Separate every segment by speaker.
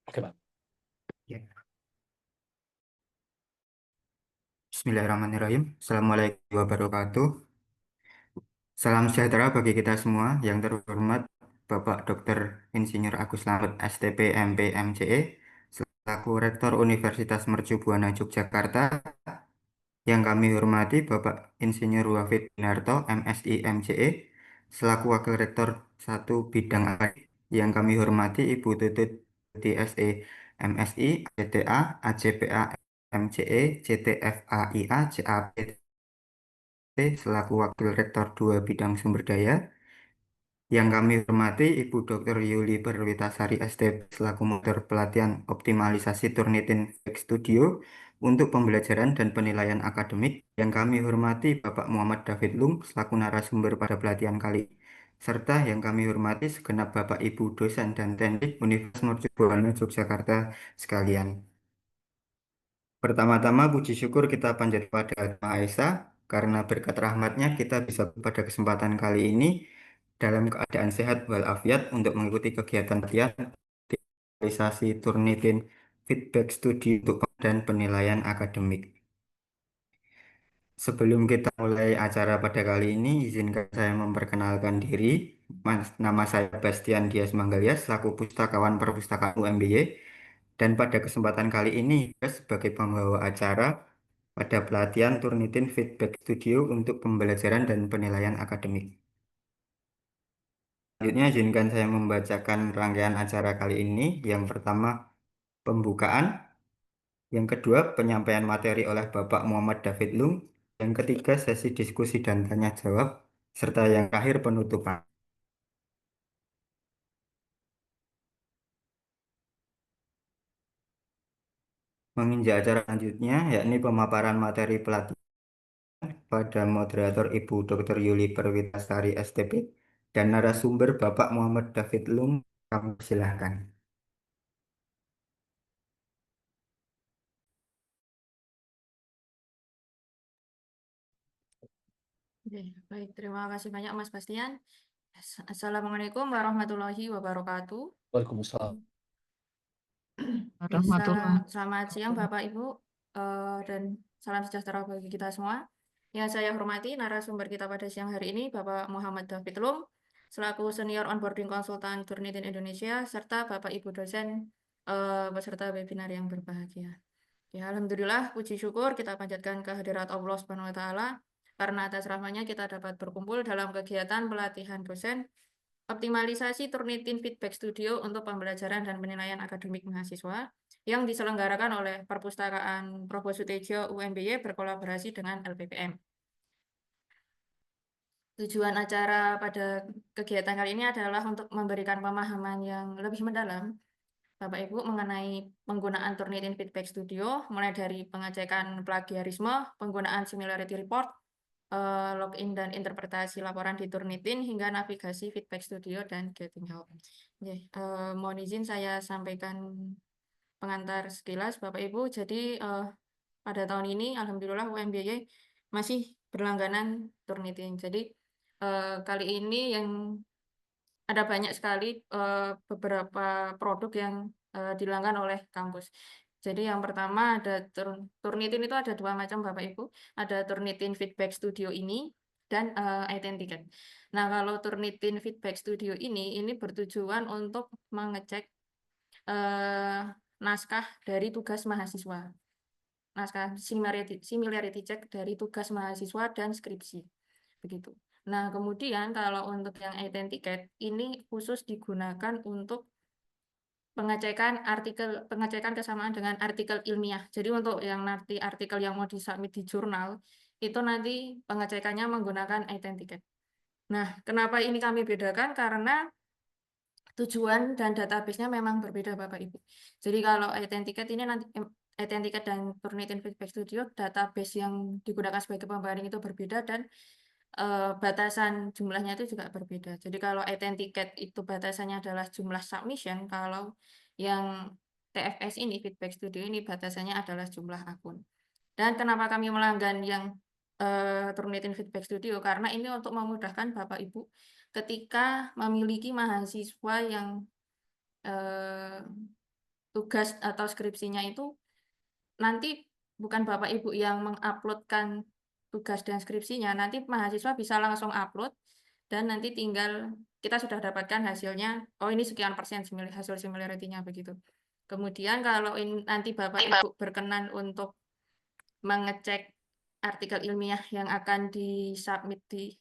Speaker 1: Oke, Pak.
Speaker 2: Ya. Bismillahirrahmanirrahim. Assalamualaikum warahmatullahi wabarakatuh. Salam sejahtera bagi kita semua. Yang terhormat Bapak Dr. Insinyur Agus Slamet STP MP MCE selaku Rektor Universitas Mercu Buana Yogyakarta. Yang kami hormati Bapak Insinyur Wafid Winarto MSI MCE selaku Wakil Rektor 1 Bidang Akademik. Yang kami hormati Ibu Tutut TSE MSI CTA ACPA MCE CTFAIA CAP selaku Wakil Rektor 2 Bidang Sumber Daya. Yang kami hormati Ibu Dr. Yuli Perwitasari STP selaku Moderator Pelatihan Optimalisasi Turnitin Fake Studio untuk pembelajaran dan penilaian akademik. Yang kami hormati Bapak Muhammad David Lung selaku narasumber pada pelatihan kali ini. Serta yang kami hormati segenap Bapak Ibu dosen dan teknik Universitas Mercubuana Yogyakarta sekalian. Pertama-tama puji syukur kita panjat pada Maha Esa karena berkat rahmatnya kita bisa pada kesempatan kali ini dalam keadaan sehat walafiat untuk mengikuti kegiatan latihan realisasi Turnitin Feedback Studi untuk dan penilaian akademik. Sebelum kita mulai acara pada kali ini, izinkan saya memperkenalkan diri. Nama saya Bastian Dias Manggalias, selaku Pustakawan Perpustakaan UMBY. Dan pada kesempatan kali ini, saya sebagai pembawa acara pada pelatihan Turnitin Feedback Studio untuk pembelajaran dan penilaian akademik. Selanjutnya, izinkan saya membacakan rangkaian acara kali ini. Yang pertama, pembukaan. Yang kedua, penyampaian materi oleh Bapak Muhammad David Lung. Yang ketiga, sesi diskusi dan tanya jawab. Serta yang terakhir, penutupan. Menginjak acara selanjutnya, yakni pemaparan materi pelatihan pada moderator Ibu Dr. Yuli Perwitasari STP dan narasumber Bapak Muhammad David Lung. Kami silahkan.
Speaker 3: Oke, baik, terima kasih banyak Mas Bastian. Assalamualaikum warahmatullahi wabarakatuh.
Speaker 1: Waalaikumsalam.
Speaker 3: Selamat siang Bapak Ibu dan salam sejahtera bagi kita semua. Yang saya hormati narasumber kita pada siang hari ini Bapak Muhammad David Lum selaku Senior Onboarding Konsultan Turnitin Indonesia serta Bapak Ibu dosen peserta webinar yang berbahagia. Ya, alhamdulillah puji syukur kita panjatkan kehadirat Allah Subhanahu wa taala karena atas rahmatnya kita dapat berkumpul dalam kegiatan pelatihan dosen optimalisasi Turnitin Feedback Studio untuk pembelajaran dan penilaian akademik mahasiswa yang diselenggarakan oleh Perpustakaan Prof. Sutejo UMBY berkolaborasi dengan LPPM. Tujuan acara pada kegiatan kali ini adalah untuk memberikan pemahaman yang lebih mendalam Bapak Ibu mengenai penggunaan Turnitin Feedback Studio, mulai dari pengecekan plagiarisme, penggunaan similarity report, login dan interpretasi laporan di Turnitin, hingga navigasi Feedback Studio dan Getting Help. Oke, mohon izin saya sampaikan pengantar sekilas Bapak Ibu. Jadi pada tahun ini Alhamdulillah UMBY masih berlangganan Turnitin. Jadi kali ini yang ada banyak sekali beberapa produk yang dilanggan oleh kampus. Jadi yang pertama ada Turnitin itu ada dua macam Bapak Ibu. Ada Turnitin Feedback Studio ini dan Identicat. Nah kalau Turnitin Feedback Studio ini bertujuan untuk mengecek naskah dari tugas mahasiswa. Naskah similarity check dari tugas mahasiswa dan skripsi. Begitu. Nah, kemudian kalau untuk yang Identicat ini khusus digunakan untuk pengecekan kesamaan dengan artikel ilmiah. Jadi untuk yang nanti artikel yang mau disubmit di jurnal itu nanti pengecekannya menggunakan Identicat. Nah, kenapa ini kami bedakan? Karena tujuan dan database-nya memang berbeda Bapak Ibu. Jadi kalau Identicat ini nanti Identicat dan Turnitin Feedback Studio database yang digunakan sebagai pembanding itu berbeda dan batasan jumlahnya itu juga berbeda. Jadi kalau Identicat itu batasannya adalah jumlah submission, kalau yang TFS ini Feedback Studio ini batasannya adalah jumlah akun. Dan kenapa kami melanggan yang Turnitin Feedback Studio? Karena ini untuk memudahkan Bapak Ibu ketika memiliki mahasiswa yang tugas atau skripsinya itu nanti bukan Bapak Ibu yang menguploadkan tugas dan skripsinya, nanti mahasiswa bisa langsung upload dan nanti tinggal kita sudah dapatkan hasilnya, oh ini sekian persen hasil similarity-nya begitu. Kemudian kalau nanti Bapak Ibu berkenan untuk mengecek artikel ilmiah yang akan disubmit di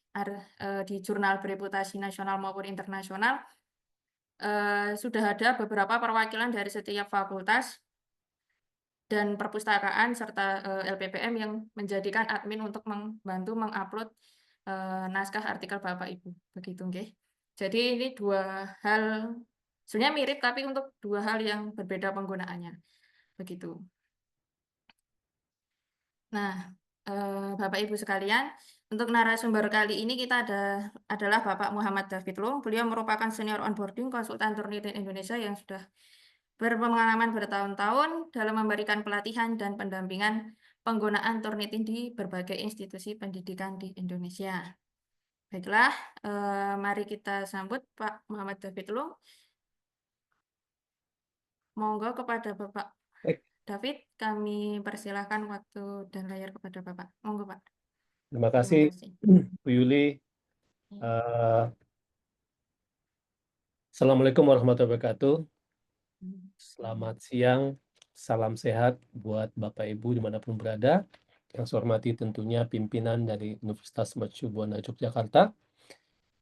Speaker 3: jurnal bereputasi nasional maupun internasional, sudah ada beberapa perwakilan dari setiap fakultas dan perpustakaan serta LPPM yang menjadikan admin untuk membantu mengupload naskah artikel Bapak Ibu begitu nggih. Jadi ini dua hal sebenarnya mirip tapi untuk dua hal yang berbeda penggunaannya begitu. Nah, Bapak Ibu sekalian, untuk narasumber kali ini kita adalah Bapak Muhammad David Lung. Beliau merupakan senior onboarding konsultan Turnitin Indonesia yang sudah berpengalaman bertahun-tahun dalam memberikan pelatihan dan pendampingan penggunaan Turnitin di berbagai institusi pendidikan di Indonesia. Baiklah, mari kita sambut Pak Muhammad David Lung. Monggo kepada Bapak
Speaker 1: Baik,
Speaker 3: David, kami persilahkan waktu dan layar kepada Bapak. Monggo Pak.
Speaker 1: terima
Speaker 3: Terima
Speaker 1: kasih
Speaker 3: kasih.
Speaker 1: Bu Yuli. Eh, Assalamualaikum warahmatullahi wabarakatuh. Selamat siang, salam sehat buat Bapak Ibu dimanapun berada. Yang saya hormati tentunya pimpinan dari Universitas Mercu Buana Yogyakarta.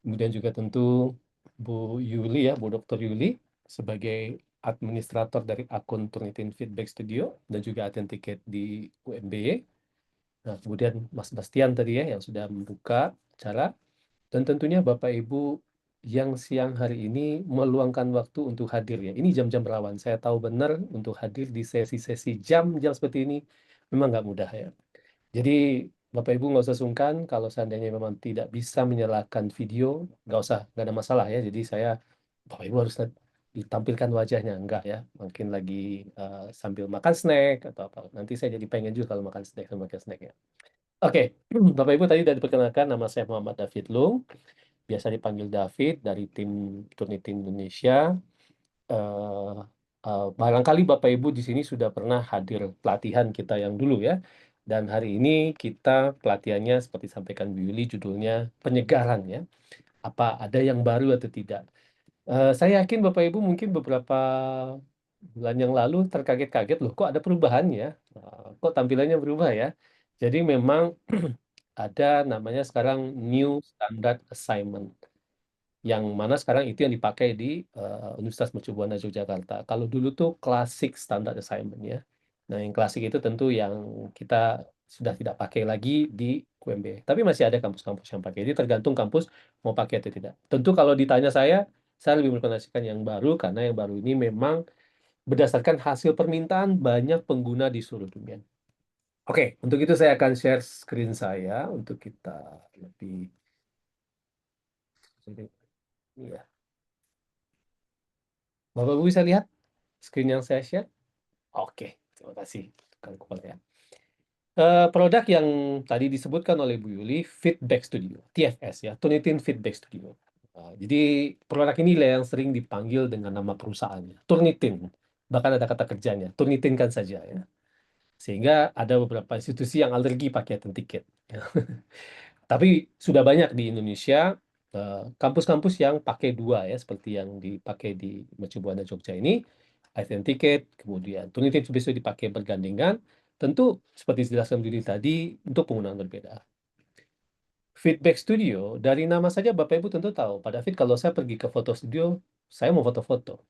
Speaker 1: Kemudian juga tentu Bu Yuli ya, Bu Dr. Yuli sebagai administrator dari akun Turnitin Feedback Studio dan juga Authenticate di UMBY. Nah, kemudian Mas Bastian tadi ya yang sudah membuka acara. Dan tentunya Bapak Ibu yang siang hari ini meluangkan waktu untuk hadir ya. Ini jam-jam rawan. Saya tahu benar untuk hadir di sesi-sesi jam-jam seperti ini memang nggak mudah ya. Jadi Bapak Ibu nggak usah sungkan kalau seandainya memang tidak bisa menyalakan video, nggak usah, nggak ada masalah ya. Jadi Bapak Ibu harus ditampilkan wajahnya, enggak ya. Mungkin lagi sambil makan snack atau apa. Nanti saya jadi pengen juga kalau makan snack sama makan snack ya. Oke, Bapak Ibu tadi sudah diperkenalkan, nama saya Muhammad David Lung, biasa dipanggil David dari tim Turnitin Indonesia. Eh, Barangkali Bapak Ibu di sini sudah pernah hadir pelatihan kita yang dulu ya. Dan hari ini kita pelatihannya seperti sampaikan Bu Yuli judulnya penyegaran ya. Apa ada yang baru atau tidak? Saya yakin Bapak Ibu mungkin beberapa bulan yang lalu terkaget-kaget loh kok ada perubahan ya. Kok tampilannya berubah ya. Jadi memang ada namanya sekarang New Standard Assignment yang mana sekarang itu yang dipakai di Universitas Mercu Buana Yogyakarta. Kalau dulu tuh Classic Standard Assignment ya. Nah, yang klasik itu tentu yang kita sudah tidak pakai lagi di UMB. Tapi masih ada kampus-kampus yang pakai. Jadi tergantung kampus mau pakai atau tidak. Tentu kalau ditanya saya lebih merekomendasikan yang baru karena yang baru ini memang berdasarkan hasil permintaan banyak pengguna di seluruh dunia. Oke, untuk itu saya akan share screen saya untuk kita lebih. Iya. Bapak Ibu bisa lihat screen yang saya share? Oke, terima kasih. Ya. Produk yang tadi disebutkan oleh Bu Yuli, Feedback Studio, TFS ya, Turnitin Feedback Studio. Jadi produk ini yang sering dipanggil dengan nama perusahaannya, Turnitin. Bahkan ada kata kerjanya, Turnitinkan saja ya. Sehingga ada beberapa institusi yang alergi pakai Authenticate. Tapi sudah banyak di Indonesia kampus-kampus yang pakai dua ya, seperti yang dipakai di Mercu Buana Jogja ini, Authenticate, kemudian Turnitin bisa dipakai bergandengan. Tentu seperti dijelaskan dulu tadi untuk penggunaan berbeda. Feedback Studio, dari nama saja Bapak Ibu tentu tahu, Pak David kalau saya pergi ke foto studio, saya mau foto-foto.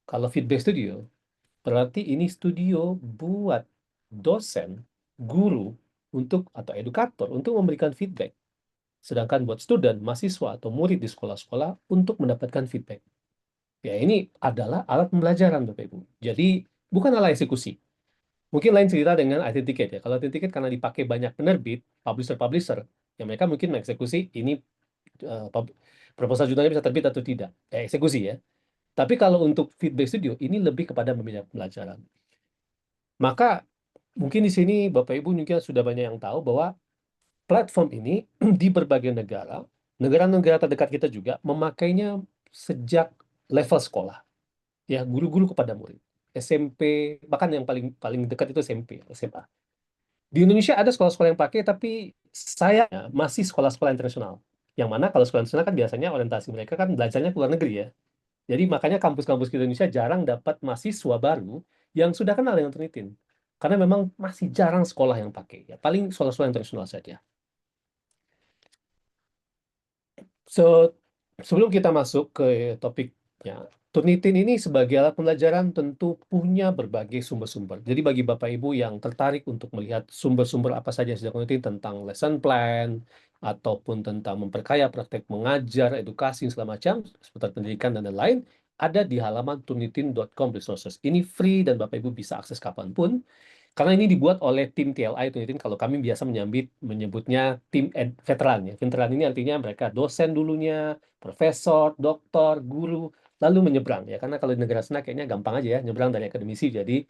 Speaker 1: Kalau Feedback Studio, berarti ini studio buat dosen, guru, atau edukator untuk memberikan feedback. Sedangkan buat student, mahasiswa, atau murid di sekolah-sekolah untuk mendapatkan feedback. Ya, ini adalah alat pembelajaran, Bapak Ibu. Jadi, bukan alat eksekusi. Mungkin lain cerita dengan Authenticate ya. Kalau Authenticate karena dipakai banyak penerbit, publisher-publisher, yang mereka mungkin mengeksekusi ini proposal jurnalnya bisa terbit atau tidak. Eksekusi ya. Tapi kalau untuk Feedback Studio, ini lebih kepada memberikan pembelajaran. Maka, mungkin di sini Bapak Ibu mungkin sudah banyak yang tahu bahwa platform ini di berbagai negara, negara-negara terdekat kita juga memakainya sejak level sekolah. Ya, guru-guru kepada murid. SMP, bahkan yang paling paling dekat itu SMP, SMA. Di Indonesia ada sekolah-sekolah yang pakai, tapi saya masih sekolah-sekolah internasional. Yang mana kalau sekolah internasional kan biasanya orientasi mereka kan belajarnya ke luar negeri ya. Jadi makanya kampus-kampus di Indonesia jarang dapat mahasiswa baru yang sudah kenal dengan Turnitin. Karena memang masih jarang sekolah yang pakai. Ya, paling sekolah-sekolah internasional saja. So, sebelum kita masuk ke topiknya, Turnitin ini sebagai alat pembelajaran tentu punya berbagai sumber-sumber. Jadi bagi Bapak Ibu yang tertarik untuk melihat sumber-sumber apa saja yang sudah Turnitin tentang lesson plan, ataupun tentang memperkaya praktek mengajar, edukasi, segala macam, seputar pendidikan dan lain-lain, ada di halaman turnitin.com resources. Ini free dan Bapak Ibu bisa akses kapanpun. Karena ini dibuat oleh tim TLI Turnitin, kalau kami biasa menyebutnya tim veteran ya. Veteran ini artinya mereka dosen dulunya, profesor, doktor, guru, lalu menyeberang ya. Karena kalau di negara sana kayaknya gampang aja ya, nyeberang dari akademisi jadi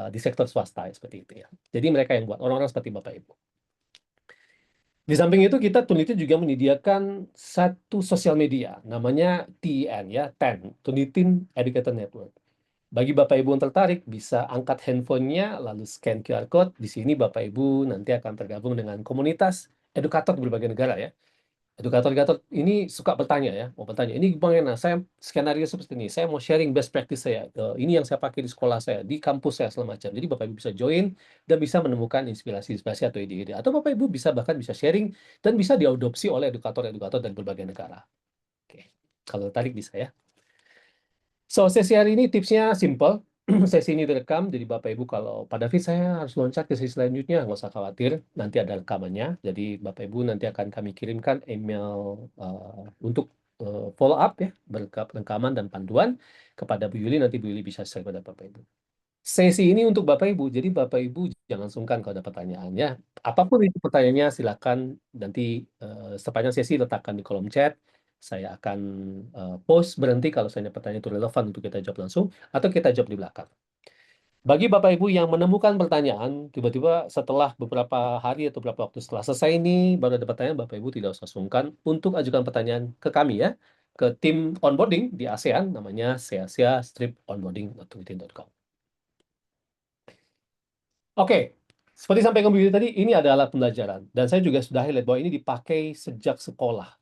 Speaker 1: di sektor swasta ya, seperti itu ya. Jadi mereka yang buat orang-orang seperti Bapak Ibu. Di samping itu kita Turnitin juga menyediakan satu sosial media namanya TEN ya, TEN, Turnitin Educator Network. Bagi Bapak Ibu yang tertarik, bisa angkat handphonenya, lalu scan QR Code. Di sini Bapak Ibu nanti akan tergabung dengan komunitas edukator di berbagai negara ya. Edukator-edukator ini suka bertanya ya, mau bertanya, ini Bang Ena, saya skenario seperti ini, saya mau sharing best practice saya, ini yang saya pakai di sekolah saya, di kampus saya, segala macam. Jadi Bapak Ibu bisa join dan bisa menemukan inspirasi-inspirasi atau ide-ide. Atau Bapak Ibu bisa bahkan bisa sharing dan bisa diadopsi oleh edukator-edukator dari berbagai negara. Oke, kalau tertarik bisa ya. So, sesi hari ini tipsnya simple. Sesi ini direkam, jadi Bapak Ibu kalau pada David saya harus loncat ke sesi selanjutnya, nggak usah khawatir, nanti ada rekamannya. Jadi Bapak Ibu nanti akan kami kirimkan email untuk follow up ya, rekaman dan panduan kepada Bu Yuli, nanti Bu Yuli bisa share kepada Bapak Ibu. Sesi ini untuk Bapak Ibu, jadi Bapak Ibu jangan sungkan kalau ada pertanyaan ya. Apapun itu pertanyaannya, silakan nanti sepanjang sesi letakkan di kolom chat. Saya akan post berhenti kalau misalnya pertanyaan itu relevan untuk kita jawab langsung, atau kita jawab di belakang. Bagi Bapak Ibu yang menemukan pertanyaan, tiba-tiba setelah beberapa hari atau beberapa waktu setelah selesai ini, baru ada pertanyaan, Bapak Ibu tidak usah sungkan untuk ajukan pertanyaan ke kami ya, ke tim onboarding di ASEAN, namanya seasia-onboarding.turnitin.com. Oke, seperti sampai ke tadi, ini adalah alat pembelajaran. Dan saya juga sudah highlight bahwa ini dipakai sejak sekolah.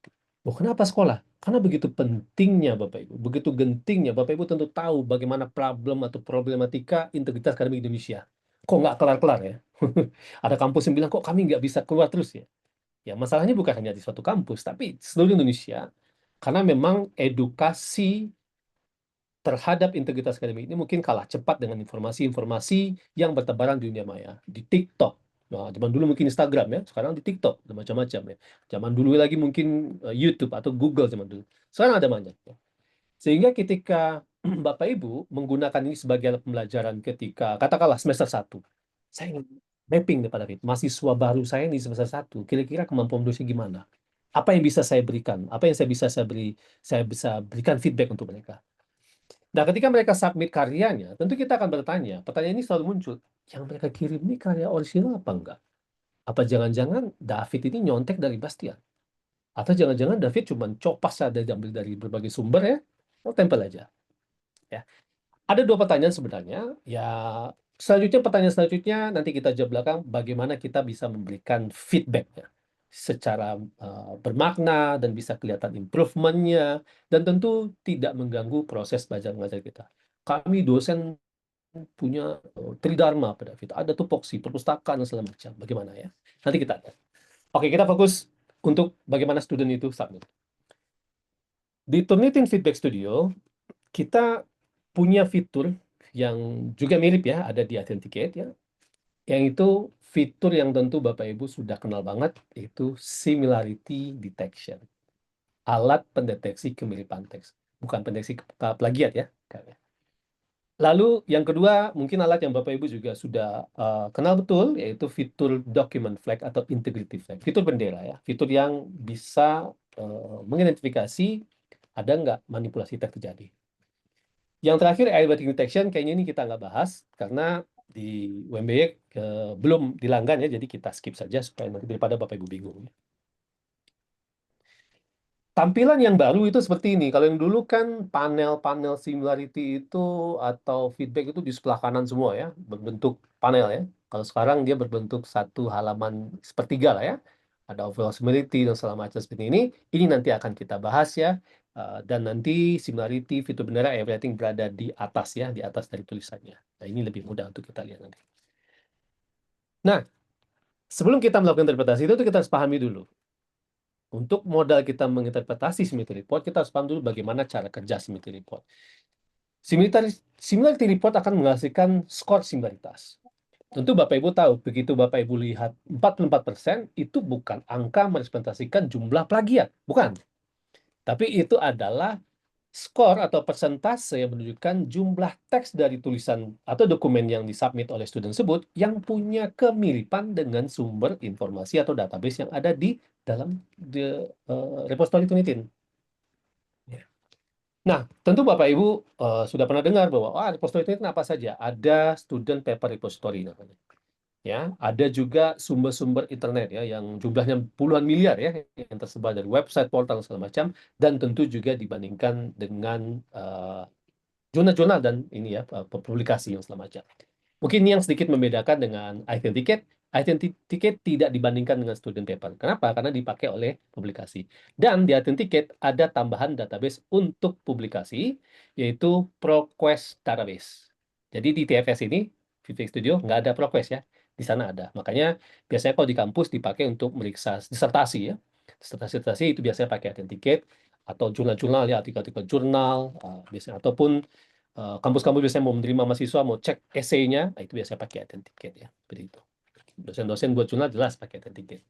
Speaker 1: Oh, kenapa sekolah? Karena begitu pentingnya Bapak Ibu, begitu gentingnya Bapak Ibu tentu tahu bagaimana problem atau problematika integritas akademik Indonesia. Kok nggak kelar-kelar ya? Ada kampus yang bilang, kok kami nggak bisa keluar terus ya? Ya, masalahnya bukan hanya di suatu kampus, tapi seluruh Indonesia. Karena memang edukasi terhadap integritas akademik ini mungkin kalah cepat dengan informasi-informasi yang bertebaran di dunia maya. Di TikTok. Nah, zaman dulu mungkin Instagram ya, sekarang di TikTok, ada macam-macam ya. Zaman dulu lagi mungkin YouTube atau Google zaman dulu. Sekarang ada banyak. Ya. Sehingga ketika Bapak Ibu menggunakan ini sebagai alat pembelajaran ketika, katakanlah semester 1, saya ingin mapping kepada mahasiswa baru saya di semester 1, kira-kira kemampuan menulisnya gimana? Apa yang bisa saya berikan? Apa yang saya bisa berikan feedback untuk mereka? Nah, ketika mereka submit karyanya, tentu kita akan bertanya, pertanyaan ini selalu muncul, yang mereka kirim ini karya orisinal apa enggak? Apa jangan-jangan David ini nyontek dari Bastian? Atau jangan-jangan David cuma copas ada diambil dari berbagai sumber ya, oh tempel aja. Ya. Ada dua pertanyaan sebenarnya, ya selanjutnya pertanyaan selanjutnya nanti kita jawab belakang, bagaimana kita bisa memberikan feedback-nya secara bermakna dan bisa kelihatan improvement-nya, dan tentu tidak mengganggu proses belajar mengajar kita. Kami dosen punya tridharma pada David. Ada tupoksi, perpustakaan, dan segala macam. Bagaimana ya? Nanti kita lihat. Oke, kita fokus untuk bagaimana student itu submit. Di Turnitin Feedback Studio, kita punya fitur yang juga mirip ya, ada di Authenticate ya. Yang itu fitur yang tentu Bapak Ibu sudah kenal banget, yaitu Similarity Detection. Alat pendeteksi kemiripan teks. Bukan pendeteksi plagiat ya. Lalu yang kedua, mungkin alat yang Bapak Ibu juga sudah kenal betul, yaitu fitur document flag atau integrity flag. Fitur bendera ya, fitur yang bisa mengidentifikasi ada nggak manipulasi teks terjadi. Yang terakhir, airbag detection, kayaknya ini kita nggak bahas, karena di UMBY belum dilanggan ya, jadi kita skip saja supaya nanti daripada Bapak Ibu bingung. tampilan yang baru itu seperti ini. Kalau yang dulu kan panel-panel similarity itu atau feedback itu di sebelah kanan semua ya, berbentuk panel ya. Kalau sekarang dia berbentuk satu halaman sepertiga lah ya. Ada overall similarity dan segala macam seperti ini. Ini nanti akan kita bahas ya. Dan nanti similarity, fitur bendera, everything berada di atas ya, di atas dari tulisannya. Nah, ini lebih mudah untuk kita lihat nanti. Nah, sebelum kita melakukan interpretasi itu kita harus pahami dulu. Untuk modal kita menginterpretasi similarity report, kita harus paham dulu bagaimana cara kerja similarity report. Similarity report akan menghasilkan skor similaritas. Tentu Bapak Ibu tahu, begitu Bapak Ibu lihat 44% itu bukan angka merepresentasikan jumlah plagiat, bukan. Tapi itu adalah skor atau persentase yang menunjukkan jumlah teks dari tulisan atau dokumen yang disubmit oleh student tersebut yang punya kemiripan dengan sumber informasi atau database yang ada di dalam repository Turnitin. Ya. Nah, tentu Bapak Ibu sudah pernah dengar bahwa repository Turnitin apa saja? Ada student paper repository namanya. Ya, ada juga sumber-sumber internet ya yang jumlahnya puluhan miliar ya yang tersebar dari website, portal segala macam, dan tentu juga dibandingkan dengan jurnal-jurnal dan ini ya publikasi yang segala macam. Mungkin yang sedikit membedakan dengan Identicate, Identicate tidak dibandingkan dengan student paper. Kenapa? Karena dipakai oleh publikasi. Dan di Identicate ada tambahan database untuk publikasi, yaitu ProQuest Database. Jadi di TFS ini, Feedback Studio, nggak ada ProQuest ya. Di sana ada. Makanya biasanya kalau di kampus dipakai untuk meriksa disertasi ya. Disertasi itu biasanya pakai Identicate, atau jurnal-jurnal ya, artikel-artikel jurnal, biasanya, ataupun kampus-kampus biasanya mau menerima mahasiswa, mau cek esainya, nah itu biasanya pakai Identicate ya, seperti itu. Dosen-dosen buat jurnal jelas pakai Identicate.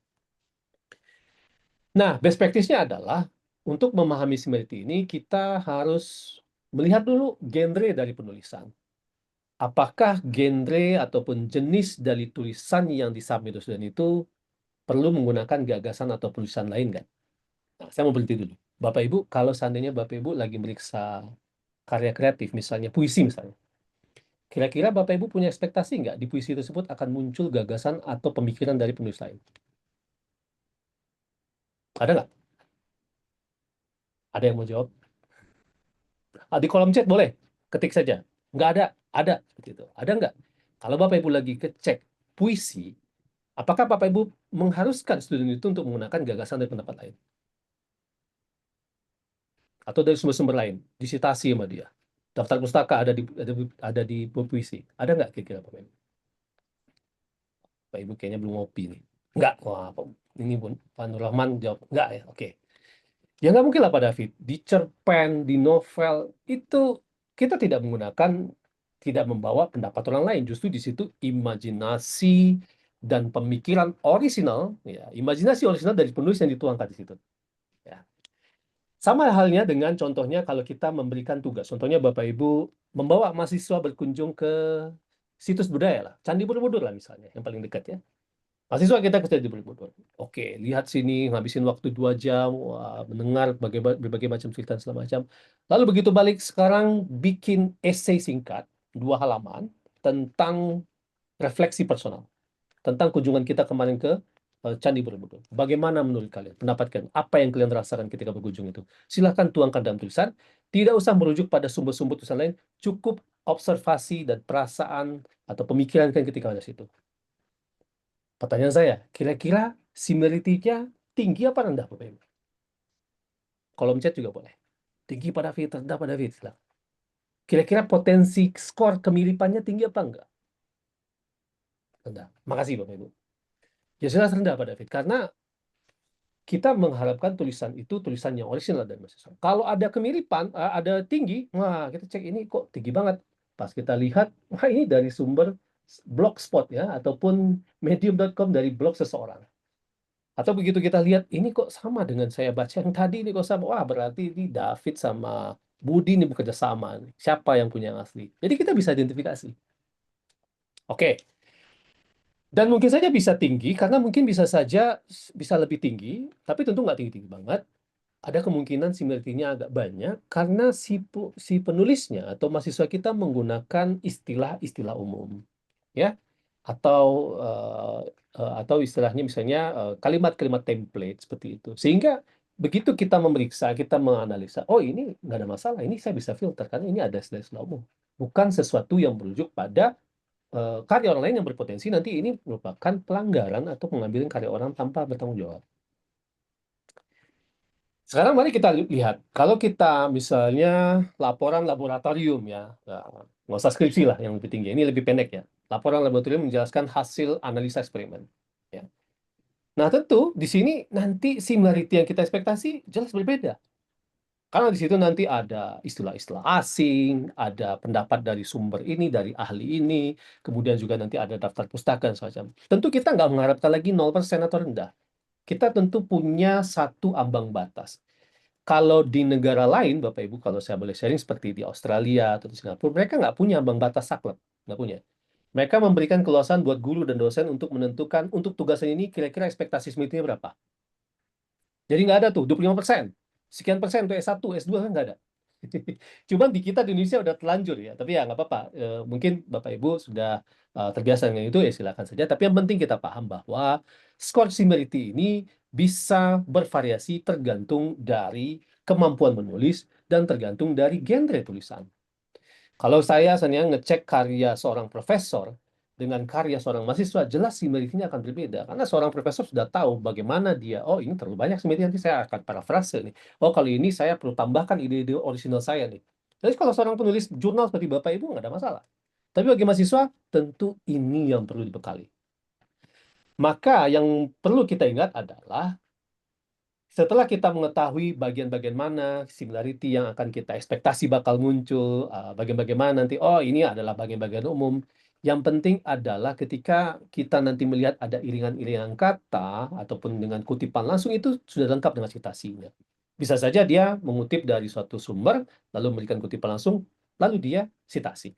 Speaker 1: Nah, best practice-nya adalah untuk memahami similarity ini kita harus melihat dulu genre dari penulisan. Apakah genre ataupun jenis dari tulisan yang disubmit dosen itu perlu menggunakan gagasan atau penulisan lain kan? Nah, saya mau berhenti dulu. Bapak Ibu, kalau seandainya Bapak Ibu lagi meriksa karya kreatif, misalnya puisi misalnya, kira-kira Bapak Ibu punya ekspektasi nggak di puisi tersebut akan muncul gagasan atau pemikiran dari penulis lain? Ada nggak? Ada yang mau jawab? Di kolom chat boleh, ketik saja. Nggak ada, ada. Gitu. Ada nggak? Kalau Bapak Ibu lagi cek puisi, apakah Bapak Ibu mengharuskan student itu untuk menggunakan gagasan dari pendapat lain? Atau dari sumber-sumber lain, disitasi sama dia. Daftar pustaka ada di buku puisi. Ada nggak kira-kira Bapak Ibu? Bapak Ibu kayaknya belum ngopi nih. Nggak, wah, ini pun Pak Nur Rahman jawab nggak ya, oke. Ya nggak mungkin lah Pak David. Di cerpen, di novel, itu kita tidak membawa pendapat orang lain. Justru di situ imajinasi dan pemikiran orisinal, ya, imajinasi orisinal dari penulis yang dituangkan di situ. Ya. Sama halnya dengan contohnya kalau kita memberikan tugas. Contohnya Bapak Ibu membawa mahasiswa berkunjung ke situs budaya lah. Candi Borobudur lah misalnya, yang paling dekat ya. Mahasiswa kita ke Candi Borobudur. Oke, lihat sini, ngabisin waktu 2 jam, wah, mendengar berbagai macam cerita dan segala macam. Lalu begitu balik sekarang bikin essay singkat, 2 halaman, tentang refleksi personal. Tentang kunjungan kita kemarin ke Candi Borobudur. Bagaimana menurut kalian? Pendapat kalian? Apa yang kalian rasakan ketika berkunjung itu? Silahkan tuangkan dalam tulisan. Tidak usah merujuk pada sumber-sumber tulisan lain. Cukup observasi dan perasaan atau pemikiran kalian ketika ada situ. Pertanyaan saya, kira-kira similarity-nya tinggi apa rendah, Bapak Ibu? Kolom chat juga boleh. Tinggi pada David, rendah pada David. Kira-kira potensi skor kemiripannya tinggi apa enggak? Rendah. Makasih, Bapak Ibu. Ya jelas rendah pada David, karena kita mengharapkan tulisan itu tulisan yang orisinal dari mahasiswa. Kalau ada kemiripan, ada tinggi, wah kita cek ini kok tinggi banget. Pas kita lihat, wah ini dari sumber blogspot ya, ataupun medium.com dari blog seseorang. Atau begitu kita lihat, ini kok sama dengan saya baca yang tadi, ini kok sama. Wah berarti ini David sama Budi ini bekerja sama. Siapa yang punya yang asli? Jadi kita bisa identifikasi. Oke. Dan mungkin saja bisa tinggi, karena mungkin bisa saja bisa lebih tinggi, tapi tentu nggak tinggi-tinggi banget. Ada kemungkinan similarity-nya agak banyak, karena si penulisnya atau mahasiswa kita menggunakan istilah-istilah umum. Ya, atau istilahnya misalnya kalimat-kalimat template seperti itu. Sehingga begitu kita memeriksa, kita menganalisa, oh ini nggak ada masalah, ini saya bisa filter karena ini ada istilah umum. Bukan sesuatu yang merujuk pada karya orang lain yang berpotensi nanti ini merupakan pelanggaran atau pengambilan karya orang tanpa bertanggung jawab. Sekarang mari kita lihat, kalau kita misalnya laporan laboratorium ya, nggak usah skripsi lah yang lebih tinggi, ini lebih pendek ya. Laporan laboratorium menjelaskan hasil analisa eksperimen. Ya. Nah tentu di sini nanti similarity yang kita ekspektasi jelas berbeda. Karena di situ nanti ada istilah-istilah asing, ada pendapat dari sumber ini, dari ahli ini, kemudian juga nanti ada daftar pustaka dan semacam. Tentu kita nggak mengharapkan lagi 0% atau rendah. Kita tentu punya satu ambang batas. Kalau di negara lain, Bapak Ibu, kalau saya boleh sharing seperti di Australia atau di Singapura, mereka nggak punya ambang batas saklek, nggak punya. Mereka memberikan keluasan buat guru dan dosen untuk menentukan untuk tugasan ini kira-kira ekspektasi SMIT-nya berapa. Jadi nggak ada tuh 25%, sekian persen untuk S1, S2 kan nggak ada. Cuman di kita di Indonesia udah terlanjur ya, tapi ya nggak apa-apa. Mungkin Bapak Ibu sudah terbiasa dengan itu ya silakan saja. Tapi yang penting kita paham bahwa skor similarity ini bisa bervariasi tergantung dari kemampuan menulis dan tergantung dari genre tulisan. Kalau saya sebenarnya ngecek karya seorang profesor dengan karya seorang mahasiswa, jelas similarity-nya akan berbeda. Karena seorang profesor sudah tahu bagaimana dia, oh ini terlalu banyak similarity, nanti saya akan parafrase nih. Oh kali ini saya perlu tambahkan ide-ide original saya nih. Jadi kalau seorang penulis jurnal seperti Bapak Ibu, nggak ada masalah. Tapi bagi mahasiswa, tentu ini yang perlu dibekali. Maka yang perlu kita ingat adalah setelah kita mengetahui bagian-bagian mana similarity yang akan kita ekspektasi bakal muncul, bagian-bagian mana nanti, oh ini adalah bagian-bagian umum. Yang penting adalah ketika kita nanti melihat ada iringan-iringan kata ataupun dengan kutipan langsung itu sudah lengkap dengan citasinya. Bisa saja dia mengutip dari suatu sumber, lalu memberikan kutipan langsung, lalu dia citasi.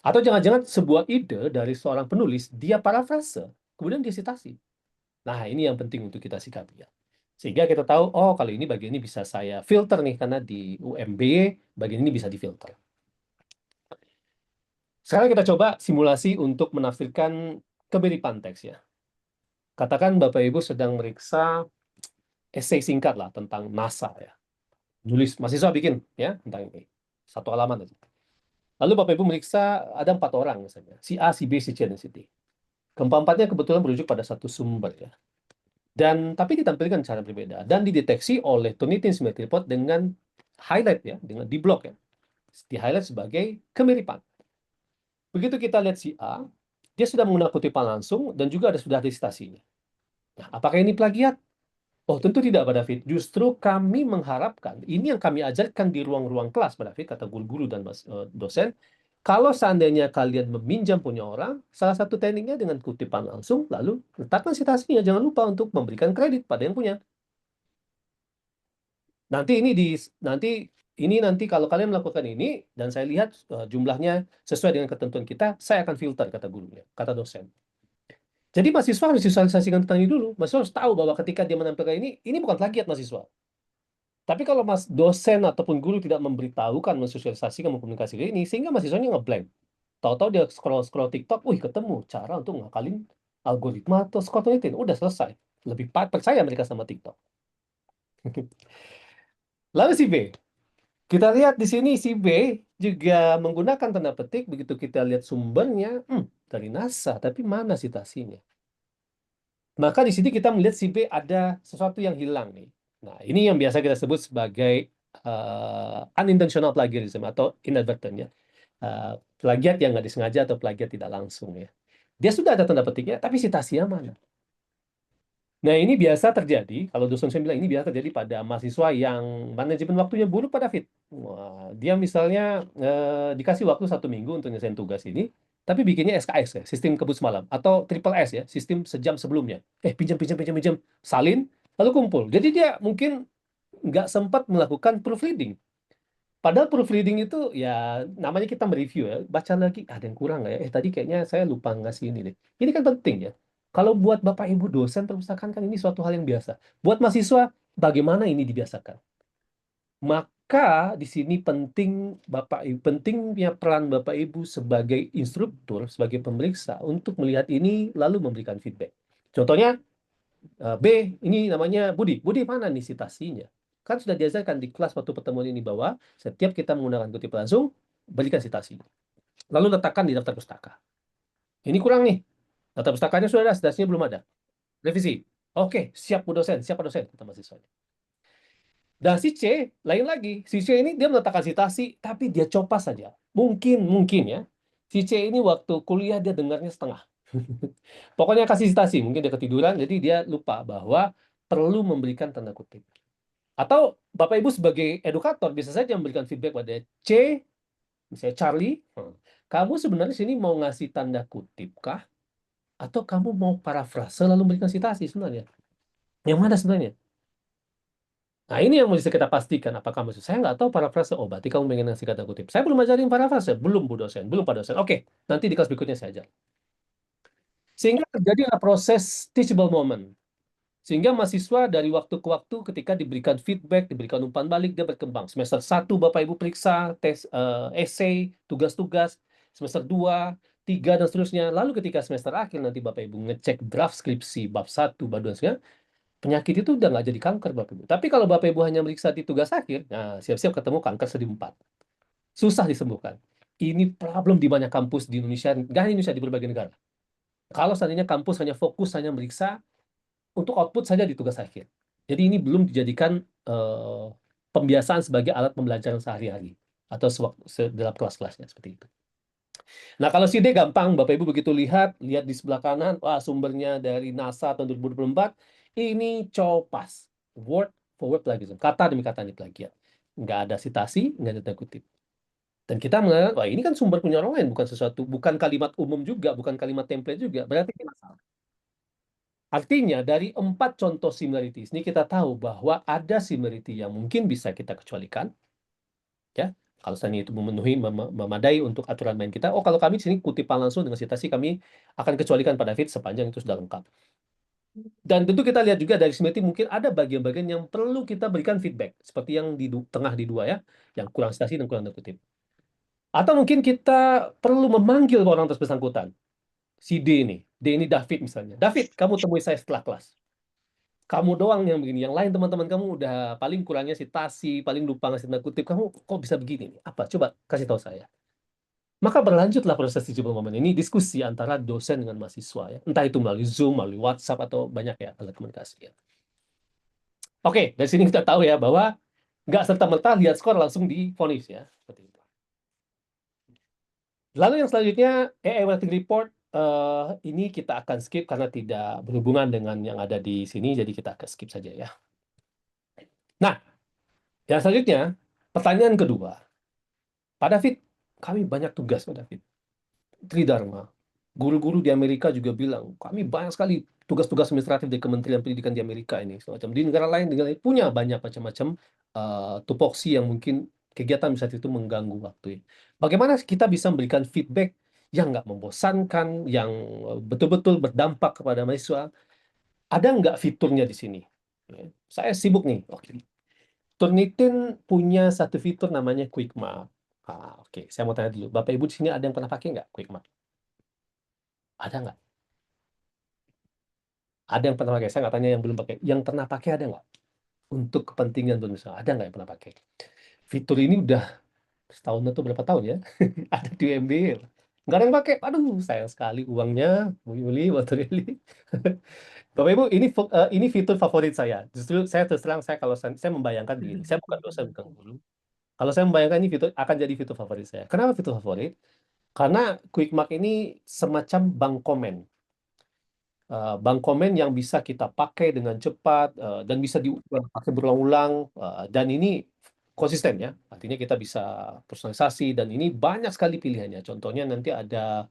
Speaker 1: Atau jangan-jangan sebuah ide dari seorang penulis, dia parafrase, kemudian dia citasi. Nah, ini yang penting untuk kita sikapi ya. Sehingga kita tahu, oh kali ini bagian ini bisa saya filter nih, karena di UMB bagian ini bisa difilter. Sekarang kita coba simulasi untuk menafsirkan kemiripan teks ya. Katakan Bapak Ibu sedang meriksa esai singkat lah tentang NASA ya. Nulis, mahasiswa bikin ya tentang ini. Satu halaman aja. Lalu Bapak Ibu meriksa ada 4 orang misalnya. Si A, si B, si C, dan si D. Keempat-empatnya kebetulan merujuk pada satu sumber ya. Dan tapi ditampilkan cara berbeda dan dideteksi oleh Turnitin Symmetry Report dengan highlight ya, dengan di blok ya. Di highlight sebagai kemiripan. Begitu kita lihat si A, dia sudah menggunakan kutipan langsung dan juga sudah ada citasinya. Nah, apakah ini plagiat? Oh, tentu tidak, Pak David. Justru kami mengharapkan, ini yang kami ajarkan di ruang-ruang kelas, Pak David, kata guru-guru dan dosen, kalau seandainya kalian meminjam punya orang, salah satu tekniknya dengan kutipan langsung, lalu letakkan citasinya. Jangan lupa untuk memberikan kredit pada yang punya. Nanti kalau kalian melakukan ini dan saya lihat jumlahnya sesuai dengan ketentuan kita, saya akan filter kata gurunya, kata dosen. Jadi mahasiswa harus disosialisasikan tentang ini dulu. Mahasiswa harus tahu bahwa ketika dia menampilkan ini bukan plagiat mahasiswa. Tapi kalau dosen ataupun guru tidak memberitahukan, mensosialisasikan, mengkomunikasikan ini, sehingga mahasiswanya ngeblank. Tahu-tahu dia scroll TikTok, wih ketemu cara untuk ngakalin algoritma atau skor udah selesai. Lebih percaya mereka sama TikTok. Lalu si B. Kita lihat di sini si B juga menggunakan tanda petik, begitu kita lihat sumbernya, dari NASA, tapi mana citasinya? Maka di sini kita melihat si B ada sesuatu yang hilang nih. Nah, ini yang biasa kita sebut sebagai unintentional plagiarism atau inadvertent ya. Plagiat yang nggak disengaja atau plagiat tidak langsung ya. Dia sudah ada tanda petiknya, tapi citasinya mana? Nah, ini biasa terjadi, kalau dosen saya bilang ini biasa terjadi pada mahasiswa yang manajemen waktunya buruk pada fit. Wah, dia misalnya dikasih waktu 1 minggu untuk nyelesain tugas ini, tapi bikinnya SKS ya, sistem kebut semalam, atau triple S ya, sistem sejam sebelumnya. Pinjam, salin, lalu kumpul. Jadi dia mungkin nggak sempat melakukan proofreading. Padahal proofreading itu ya namanya kita mereview ya, baca lagi ada yang kurang nggak ya? Tadi kayaknya saya lupa ngasih ini deh. Ini kan penting ya. Kalau buat Bapak Ibu dosen perpustakaan kan ini suatu hal yang biasa. Buat mahasiswa, bagaimana ini dibiasakan? Maka di sini pentingnya peran Bapak Ibu sebagai instruktur, sebagai pemeriksa untuk melihat ini lalu memberikan feedback. Contohnya, B, ini namanya Budi. Budi mana nih citasinya? Kan sudah diajarkan di kelas waktu pertemuan ini bahwa setiap kita menggunakan kutip langsung, berikan citasi. Lalu letakkan di daftar pustaka. Ini kurang nih. Daftar pustakanya sudah ada, citasinya belum ada. Revisi. Oke, siap Bu dosen, siap Pak dosen, kata mahasiswanya. Dan si C, lain lagi. Si C ini dia meletakkan citasi, tapi dia copas saja. Mungkin ya. Si C ini waktu kuliah dia dengarnya setengah. Pokoknya kasih citasi, mungkin dia ketiduran, jadi dia lupa bahwa perlu memberikan tanda kutip. Atau Bapak Ibu sebagai edukator bisa saja memberikan feedback pada C, misalnya Charlie, kamu sebenarnya sini mau ngasih tanda kutip kah? Atau kamu mau parafrase lalu memberikan citasi sebenarnya? Yang mana sebenarnya? Nah, ini yang mesti kita pastikan. Apakah maksud saya nggak tahu parafrase? Oh, berarti kamu pengen ngasih kata kutip. Saya belum ajarin parafrase. Belum, Bu dosen. Belum, Pak dosen. Oke, nanti di kelas berikutnya saya ajar. Sehingga terjadilah proses teachable moment. Sehingga mahasiswa dari waktu ke waktu ketika diberikan feedback, diberikan umpan balik, dia berkembang. Semester 1 Bapak Ibu periksa, tes essay, tugas-tugas. Semester 2, 3, dan seterusnya. Lalu ketika semester akhir nanti Bapak Ibu ngecek draft skripsi bab 1, bab 2, dan penyakit itu udah nggak jadi kanker Bapak Ibu. Tapi kalau Bapak Ibu hanya meriksa di tugas akhir, nah siap-siap ketemu kanker stadium 4. Susah disembuhkan. Ini problem di banyak kampus di Indonesia, nggak hanya Indonesia, di berbagai negara. Kalau seandainya kampus hanya fokus, hanya meriksa untuk output saja di tugas akhir. Jadi ini belum dijadikan pembiasaan sebagai alat pembelajaran sehari-hari atau dalam kelas-kelasnya seperti itu. Nah, kalau CD gampang, Bapak Ibu begitu lihat di sebelah kanan, wah sumbernya dari NASA tahun 2024, ini copas. Word for word plagiarism. Kata demi kata ini plagiat. Nggak ada citasi, nggak ada tanda kutip. Dan kita mengatakan, wah ini kan sumber punya orang lain, bukan kalimat umum juga, bukan kalimat template juga. Berarti ini masalah. Artinya dari 4 contoh similarities ini kita tahu bahwa ada similarity yang mungkin bisa kita kecualikan, ya. Kalau misalnya itu memadai untuk aturan main kita, oh kalau kami di sini kutipan langsung dengan citasi kami akan kecualikan pada David sepanjang itu sudah lengkap. Dan tentu kita lihat juga dari similarity mungkin ada bagian-bagian yang perlu kita berikan feedback, seperti yang di tengah di 2 ya, yang kurang citasi dan kurang tanda kutip. Atau mungkin kita perlu memanggil orang bersangkutan. Si D ini David misalnya. David, kamu temui saya setelah kelas. Kamu doang yang begini, yang lain teman-teman kamu udah paling kurangnya citasi, paling lupa ngasih tanda kutip, kamu kok bisa begini? Apa? Coba kasih tahu saya. Maka berlanjutlah proses teachable moment ini, diskusi antara dosen dengan mahasiswa, ya. Entah itu melalui Zoom, melalui WhatsApp, atau banyak ya alat komunikasi. Ya. Oke, dari sini kita tahu ya bahwa nggak serta-merta lihat skor langsung divonis ya. Seperti itu. Lalu yang selanjutnya, AI Writing Report, ini kita akan skip karena tidak berhubungan dengan yang ada di sini, jadi kita akan skip saja ya. Nah, yang selanjutnya, pertanyaan kedua. Pak David, kami banyak tugas, Pak David. Tridharma. Guru-guru di Amerika juga bilang, kami banyak sekali tugas-tugas administratif dari Kementerian Pendidikan di Amerika ini. Semacam. Di negara lain punya banyak macam-macam tupoksi yang mungkin kegiatan misalnya itu mengganggu waktu. Bagaimana kita bisa memberikan feedback yang nggak membosankan, yang betul-betul berdampak kepada mahasiswa? Ada nggak fiturnya di sini? Saya sibuk nih. Oke. Turnitin punya satu fitur namanya Quick Map. Oke. Saya mau tanya dulu. Bapak Ibu di sini ada yang pernah pakai nggak Quick Map? Ada nggak? Ada yang pernah pakai? Saya nggak tanya yang belum pakai. Yang pernah pakai ada nggak? Untuk kepentingan berusaha. Ada nggak yang pernah pakai? Fitur ini udah setahun atau berapa tahun ya? Ada di UMB. Nggak ada yang pakai. Aduh, sayang sekali uangnya. Bu Yuli, waktu Yuli. Bapak Ibu, ini fitur favorit saya. Justru saya terus terang, kalau saya membayangkan begini. Saya bukan dosen, bukan guru. Kalau saya membayangkan ini fitur akan jadi fitur favorit saya. Kenapa fitur favorit? Karena Quick Mark ini semacam bank komen. Bank komen yang bisa kita pakai dengan cepat dan bisa dipakai berulang-ulang dan ini konsisten ya. Artinya kita bisa personalisasi dan ini banyak sekali pilihannya. Contohnya nanti ada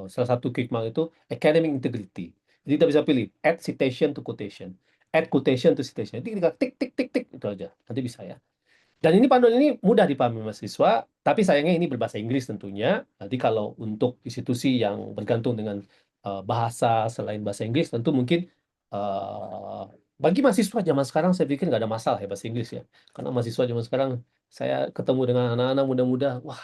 Speaker 1: salah satu Quick Mark itu academic integrity. Jadi kita bisa pilih add citation to quotation, add quotation to citation. Jadi kita tik tik tik tik itu aja. Nanti bisa ya. Dan ini panduan ini mudah dipahami mahasiswa, tapi sayangnya ini berbahasa Inggris tentunya. Nanti kalau untuk institusi yang bergantung dengan bahasa selain bahasa Inggris, tentu mungkin bagi mahasiswa zaman sekarang saya pikir nggak ada masalah ya bahasa Inggris ya. Karena mahasiswa zaman sekarang, saya ketemu dengan anak-anak muda-muda, wah,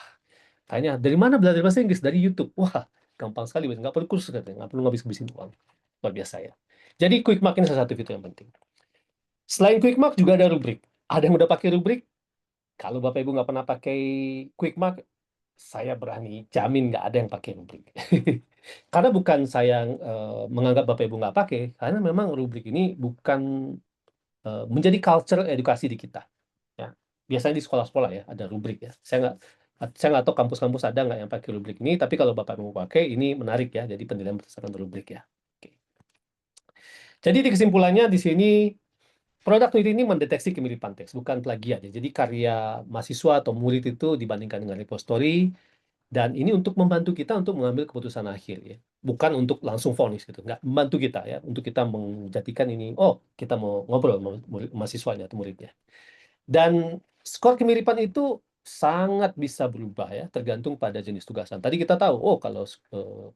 Speaker 1: tanya, dari mana belajar bahasa Inggris? Dari YouTube. Wah, gampang sekali, nggak perlu kursus, nggak perlu ngabis-ngabisin uang. Luar biasa ya. Jadi quick mark ini salah satu fitur yang penting. Selain quick mark juga ada rubrik. Ada yang udah pakai rubrik? Kalau Bapak Ibu nggak pernah pakai quick mark, saya berani jamin nggak ada yang pakai rubrik. Karena bukan saya menganggap Bapak Ibu nggak pakai, karena memang rubrik ini bukan menjadi culture edukasi di kita. Ya, biasanya di sekolah-sekolah ya ada rubrik ya. Saya nggak tahu kampus-kampus ada nggak yang pakai rubrik ini, tapi kalau Bapak mau pakai ini menarik ya. Jadi penilaian berdasarkan rubrik ya. Oke. Jadi di kesimpulannya di sini produk peneliti ini mendeteksi kemiripan teks, bukan plagiat ya. Jadi karya mahasiswa atau murid itu dibandingkan dengan repository, dan ini untuk membantu kita untuk mengambil keputusan akhir ya. Bukan untuk langsung vonis gitu. Nggak, membantu kita ya. Untuk kita menjadikan ini, oh kita mau ngobrol sama mahasiswanya atau muridnya. Dan skor kemiripan itu sangat bisa berubah ya, tergantung pada jenis tugasan. Tadi kita tahu, oh kalau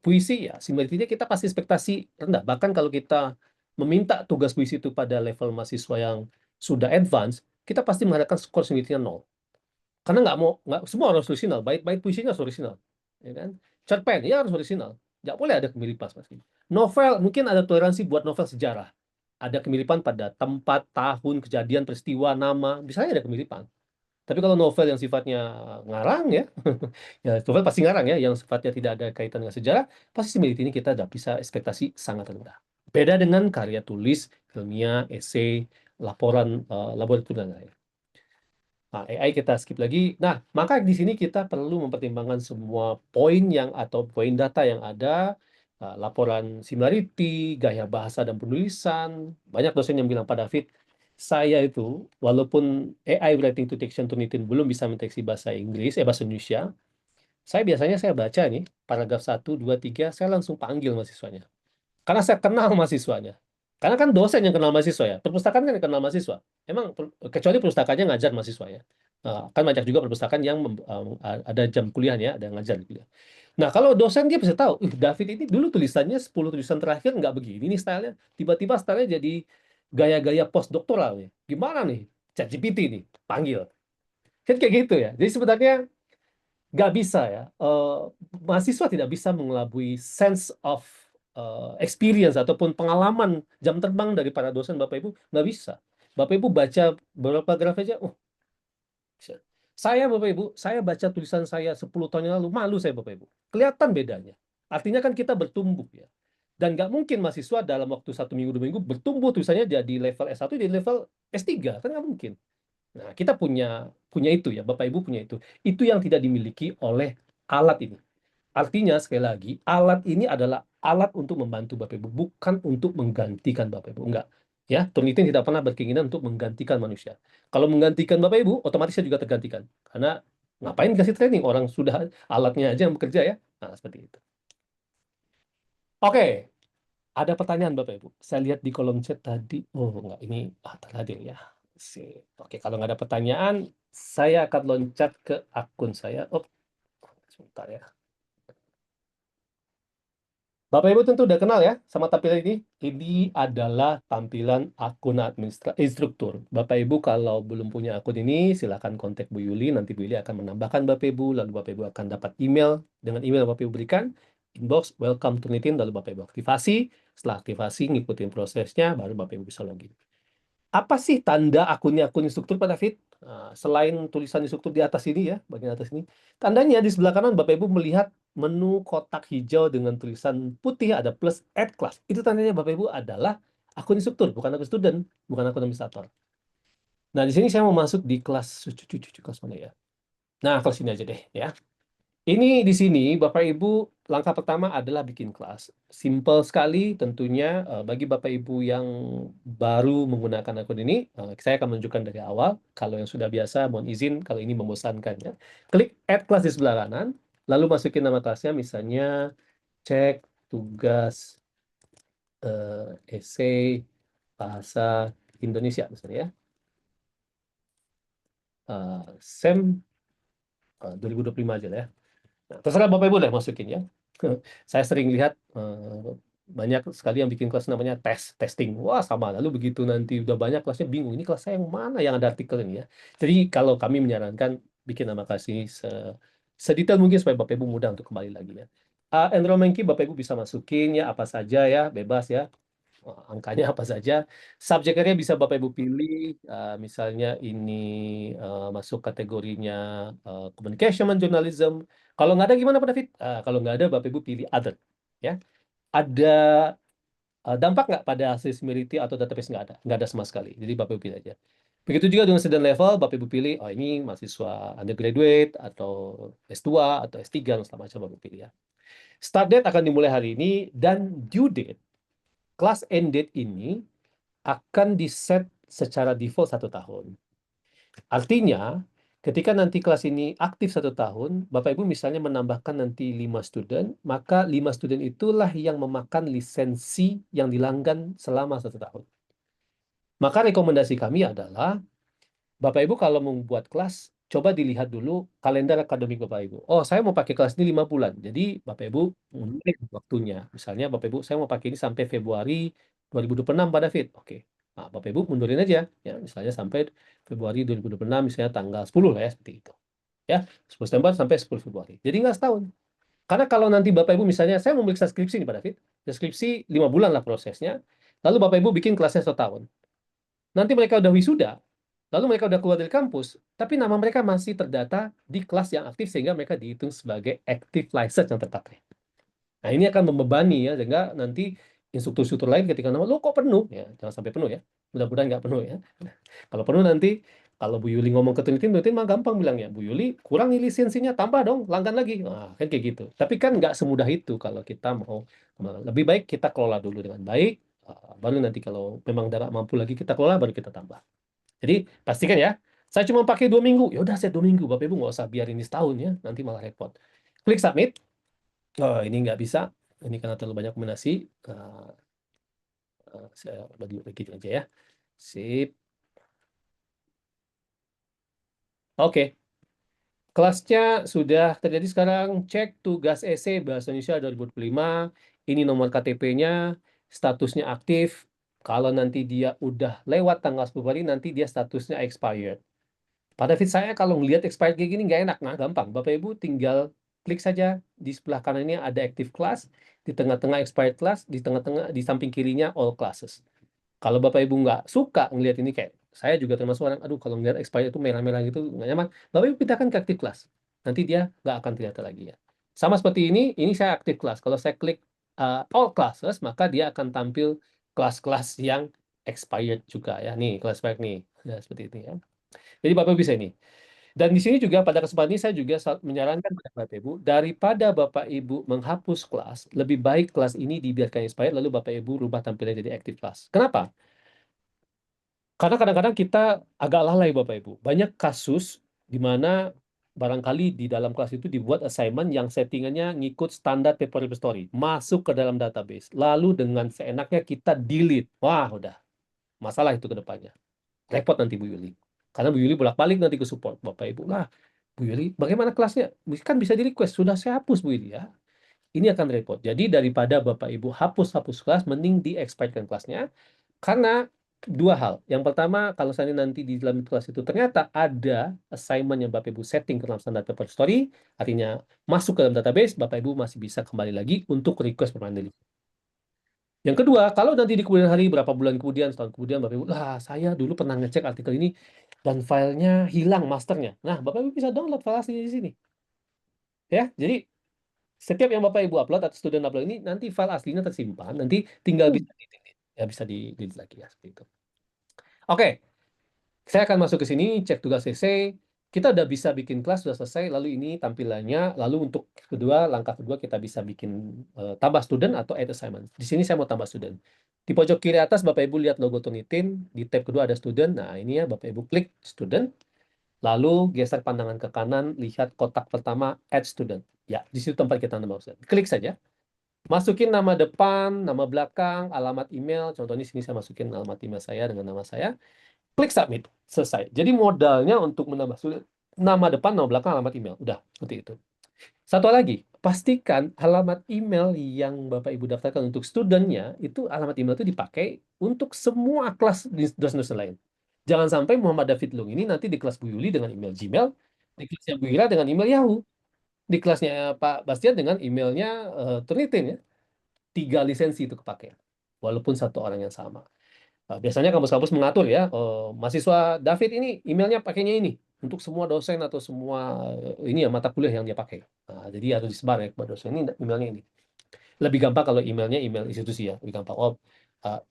Speaker 1: puisi ya, similarity kita pasti ekspektasi rendah. Bahkan kalau kita meminta tugas puisi itu pada level mahasiswa yang sudah advance, kita pasti mengharapkan skor similarity-nya 0. Karena nggak semua harus original, bait-bait puisinya harus original. Ya kan? Cerpen, ya harus original. Nggak boleh ada kemiripan pasti. Novel, mungkin ada toleransi buat novel sejarah. Ada kemiripan pada tempat, tahun, kejadian, peristiwa, nama, misalnya ada kemiripan. Tapi kalau novel yang sifatnya ngarang ya, ya novel pasti ngarang ya, yang sifatnya tidak ada kaitan dengan sejarah, pasti similarity ini kita udah bisa ekspektasi sangat rendah. Beda dengan karya tulis, ilmiah, esai, laporan laboratorium dan lain. Nah, AI kita skip lagi. Nah, maka di sini kita perlu mempertimbangkan semua poin atau poin data yang ada, laporan similarity, gaya bahasa dan penulisan. Banyak dosen yang bilang, Pak David, saya itu walaupun AI writing to text Turnitin belum bisa mendeteksi bahasa Inggris, bahasa Indonesia, saya baca nih paragraf 1, 2, 3, saya langsung panggil mahasiswanya. Karena saya kenal mahasiswanya. Karena kan dosen yang kenal mahasiswa ya. Perpustakaan kan yang kenal mahasiswa. Emang kecuali perpustakaannya ngajar mahasiswa ya. Kan banyak juga perpustakaan yang ada jam kuliahnya, ada yang ngajar kuliah. Nah, kalau dosen dia bisa tahu, David ini dulu tulisannya 10 tulisan terakhir nggak begini nih stylenya. Tiba-tiba stylenya jadi gaya-gaya postdoktoral nih. Gimana nih? ChatGPT nih, panggil. Kan kayak gitu ya. Jadi sebenarnya nggak bisa ya. Mahasiswa tidak bisa mengelabui sense of experience ataupun pengalaman jam terbang dari para dosen Bapak Ibu, nggak bisa. Bapak Ibu baca beberapa graf aja, oh bisa. Saya Bapak Ibu, saya baca tulisan saya 10 tahun yang lalu, malu saya Bapak Ibu. Kelihatan bedanya. Artinya kan kita bertumbuh ya. Dan nggak mungkin mahasiswa dalam waktu 1 minggu, 2 minggu bertumbuh tulisannya jadi level S1, jadi level S3. Kan nggak mungkin. Nah, kita punya itu ya, Bapak Ibu punya itu. Itu yang tidak dimiliki oleh alat ini. Artinya, sekali lagi, alat ini adalah alat untuk membantu Bapak Ibu, bukan untuk menggantikan Bapak Ibu. Enggak. Ya, Turnitin tidak pernah berkeinginan untuk menggantikan manusia. Kalau menggantikan Bapak Ibu, otomatis saya juga tergantikan. Karena ngapain dikasih training? Orang sudah alatnya aja yang bekerja ya. Nah, seperti itu. Oke, ada pertanyaan Bapak Ibu. Saya lihat di kolom chat tadi. Oh, enggak, ini terhadir ya. Oke, kalau nggak ada pertanyaan, saya akan loncat ke akun saya. Oh, sebentar ya. Bapak Ibu tentu udah kenal ya sama tampilan ini. Ini adalah tampilan akun instruktur. Bapak Ibu kalau belum punya akun ini, silakan kontak Bu Yuli. Nanti Bu Yuli akan menambahkan Bapak Ibu. Lalu Bapak Ibu akan dapat email. Dengan email yang Bapak Ibu berikan, inbox, welcome to Turnitin. Lalu Bapak Ibu aktivasi. Setelah aktivasi, ngikutin prosesnya, baru Bapak Ibu bisa login. Apa sih tanda akun instruktur Pak David? Nah, selain tulisan instruktur di atas ini ya, bagian atas ini. Tandanya di sebelah kanan Bapak Ibu melihat menu kotak hijau dengan tulisan putih ada plus add class. Itu tandanya Bapak Ibu adalah akun instruktur, bukan akun student, bukan akun administrator. Nah, di sini saya mau masuk di kelas kelas mana ya? Nah, kelas ini aja deh ya. Ini di sini Bapak Ibu langkah pertama adalah bikin kelas. Simple sekali tentunya bagi Bapak Ibu yang baru menggunakan akun ini, saya akan menunjukkan dari awal. Kalau yang sudah biasa, mohon izin kalau ini membosankan ya. Klik add class di sebelah kanan, lalu masukin nama kelasnya misalnya cek tugas esai bahasa Indonesia misalnya ya. SEM 2025 aja lah ya. Nah, terserah Bapak Ibu deh masukin ya. Saya sering lihat banyak sekali yang bikin kelas namanya testing. Wah sama. Lalu begitu nanti udah banyak kelasnya bingung. Ini kelas saya yang mana yang ada artikel ini ya. Jadi kalau kami menyarankan bikin nama kelas ini sedetail mungkin supaya Bapak Ibu mudah untuk kembali lagi ya. Enrollment key Bapak Ibu bisa masukin ya apa saja ya, bebas ya. angkanya apa saja. Subjeknya bisa Bapak Ibu pilih, misalnya ini masuk kategorinya communication and journalism. Kalau nggak ada gimana Pak David? Kalau nggak ada Bapak Ibu pilih other. Ya, ada dampak nggak pada accessibility atau database? Nggak ada sama sekali. Jadi Bapak Ibu pilih aja. Begitu juga dengan student level, Bapak Ibu pilih, oh ini mahasiswa undergraduate atau S2 atau S3 dan segala macam Bapak Ibu pilih ya. Start date akan dimulai hari ini dan due date, class end date ini akan di-set secara default 1 tahun. Artinya, ketika nanti kelas ini aktif 1 tahun, Bapak Ibu misalnya menambahkan nanti 5 student, maka 5 student itulah yang memakan lisensi yang dilanggan selama 1 tahun. Maka rekomendasi kami adalah, Bapak Ibu kalau membuat kelas, coba dilihat dulu kalender akademik Bapak Ibu. Oh, saya mau pakai kelas ini 5 bulan. Jadi Bapak Ibu mundurin waktunya. Misalnya Bapak Ibu, saya mau pakai ini sampai Februari 2026 Pak David. Oke. Nah, Bapak Ibu mundurin aja. Ya, misalnya sampai Februari 2026, misalnya tanggal 10 lah ya, seperti itu. Ya, 10 September sampai 10 Februari. Jadi nggak setahun. Karena kalau nanti Bapak Ibu misalnya, saya mau meriksa skripsi nih Pak David. Skripsi 5 bulan lah prosesnya. Lalu Bapak Ibu bikin kelasnya 1 tahun. Nanti mereka udah wisuda, lalu mereka udah keluar dari kampus, tapi nama mereka masih terdata di kelas yang aktif sehingga mereka dihitung sebagai active license yang terpakai. Nah, ini akan membebani ya, sehingga nanti instruktur-instruktur lain ketika nama, lo kok penuh? Ya, jangan sampai penuh ya. Mudah-mudahan nggak penuh ya. Kalau penuh nanti, kalau Bu Yuli ngomong ke Tunitin mah gampang bilangnya, Bu Yuli kurang nih lisensinya, tambah dong, langgan lagi. Nah, kan kayak gitu. Tapi kan nggak semudah itu kalau kita mau, lebih baik kita kelola dulu dengan baik, baru nanti kalau memang tidak mampu lagi kita kelola, baru kita tambah. Jadi pastikan ya, saya cuma pakai 2 minggu. Ya udah saya 2 minggu, Bapak Ibu nggak usah biarin ini setahun ya, nanti malah repot. Klik submit. Oh ini nggak bisa, ini karena terlalu banyak kombinasi. Saya bagi begini aja ya. Sip. Oke, kelasnya sudah terjadi sekarang. Cek tugas esai Bahasa Indonesia 2025. Ini nomor KTP-nya, statusnya aktif. Kalau nanti dia udah lewat tanggal 10 hari, nanti dia statusnya expired. Pada David, saya kalau ngelihat expired kayak gini nggak enak. Nah, gampang. Bapak Ibu tinggal klik saja di sebelah kanan ini ada active class, di tengah-tengah expired class, di tengah-tengah di samping kirinya all classes. Kalau Bapak Ibu nggak suka ngelihat ini, kayak saya juga termasuk orang, aduh kalau ngelihat expired itu merah-merah gitu nggak nyaman, Bapak Ibu pindahkan ke active class. Nanti dia nggak akan terlihat lagi ya. Sama seperti ini saya active class. Kalau saya klik all classes, maka dia akan tampil kelas-kelas yang expired juga ya. Nih, kelas expired nih. Ya, seperti itu ya. Jadi Bapak Ibu bisa ini. Dan di sini juga pada kesempatan ini saya juga menyarankan pada Bapak Ibu, daripada Bapak Ibu menghapus kelas, lebih baik kelas ini dibiarkan expired, lalu Bapak Ibu rubah tampilannya jadi active class. Kenapa? Karena kadang-kadang kita agak lalai Bapak Ibu. Banyak kasus di mana barangkali di dalam kelas itu dibuat assignment yang settingannya ngikut standar paper repository, masuk ke dalam database, lalu dengan seenaknya kita delete. Wah, udah. Masalah itu ke depannya. Repot nanti Bu Yuli. Karena Bu Yuli bolak-balik nanti ke support. Bapak Ibu, lah, Bu Yuli, bagaimana kelasnya? Kan bisa di request. Sudah saya hapus Bu Yuli ya. Ini akan repot. Jadi daripada Bapak Ibu hapus kelas, mending di-expiredkan kelasnya. Karena 2 hal. Yang pertama, kalau saya nanti di dalam kelas itu ternyata ada assignment yang Bapak Ibu setting ke dalam standar paper story, artinya masuk ke dalam database, Bapak Ibu masih bisa kembali lagi untuk request permanent delete. Yang kedua, kalau nanti di kemudian hari, berapa bulan kemudian, setahun kemudian, Bapak Ibu, lah saya dulu pernah ngecek artikel ini dan filenya hilang masternya. Nah, Bapak Ibu bisa download file aslinya di sini. Ya, jadi setiap yang Bapak Ibu upload atau student upload ini, nanti file aslinya tersimpan, nanti tinggal bisa di-delete. Ya, bisa di-delete lagi ya, seperti itu. Oke, saya akan masuk ke sini, cek tugas essay. Kita udah bisa bikin kelas, sudah selesai. Lalu ini tampilannya. Lalu untuk langkah kedua kita bisa bikin tambah student atau add assignment. Di sini saya mau tambah student. Di pojok kiri atas Bapak Ibu lihat logo Turnitin. Di tab kedua ada student. Nah ini ya Bapak Ibu klik student. Lalu geser pandangan ke kanan, lihat kotak pertama add student. Ya, di situ tempat kita nambah student. Klik saja. Masukin nama depan, nama belakang, alamat email. Contohnya sini saya masukin alamat email saya dengan nama saya. Klik submit, selesai. Jadi modalnya untuk menambah nama depan, nama belakang, alamat email. Udah, seperti itu. Satu lagi, pastikan alamat email yang Bapak Ibu daftarkan untuk studentnya, itu alamat email itu dipakai untuk semua kelas di dosen-dosen lain. Jangan sampai Muhammad David Lung ini nanti di kelas Bu Yuli dengan email Gmail, di kelasnya Bu Ira dengan email Yahoo, di kelasnya Pak Bastian dengan emailnya Turnitin ya. 3 lisensi itu kepake. walaupun satu orang yang sama. Biasanya kampus-kampus mengatur ya, mahasiswa David ini emailnya pakainya ini untuk semua dosen atau semua ini ya mata kuliah yang dia pakai. Nah, jadi harus disebar ya kepada dosen ini emailnya ini. Lebih gampang kalau emailnya email institusi ya, lebih gampang.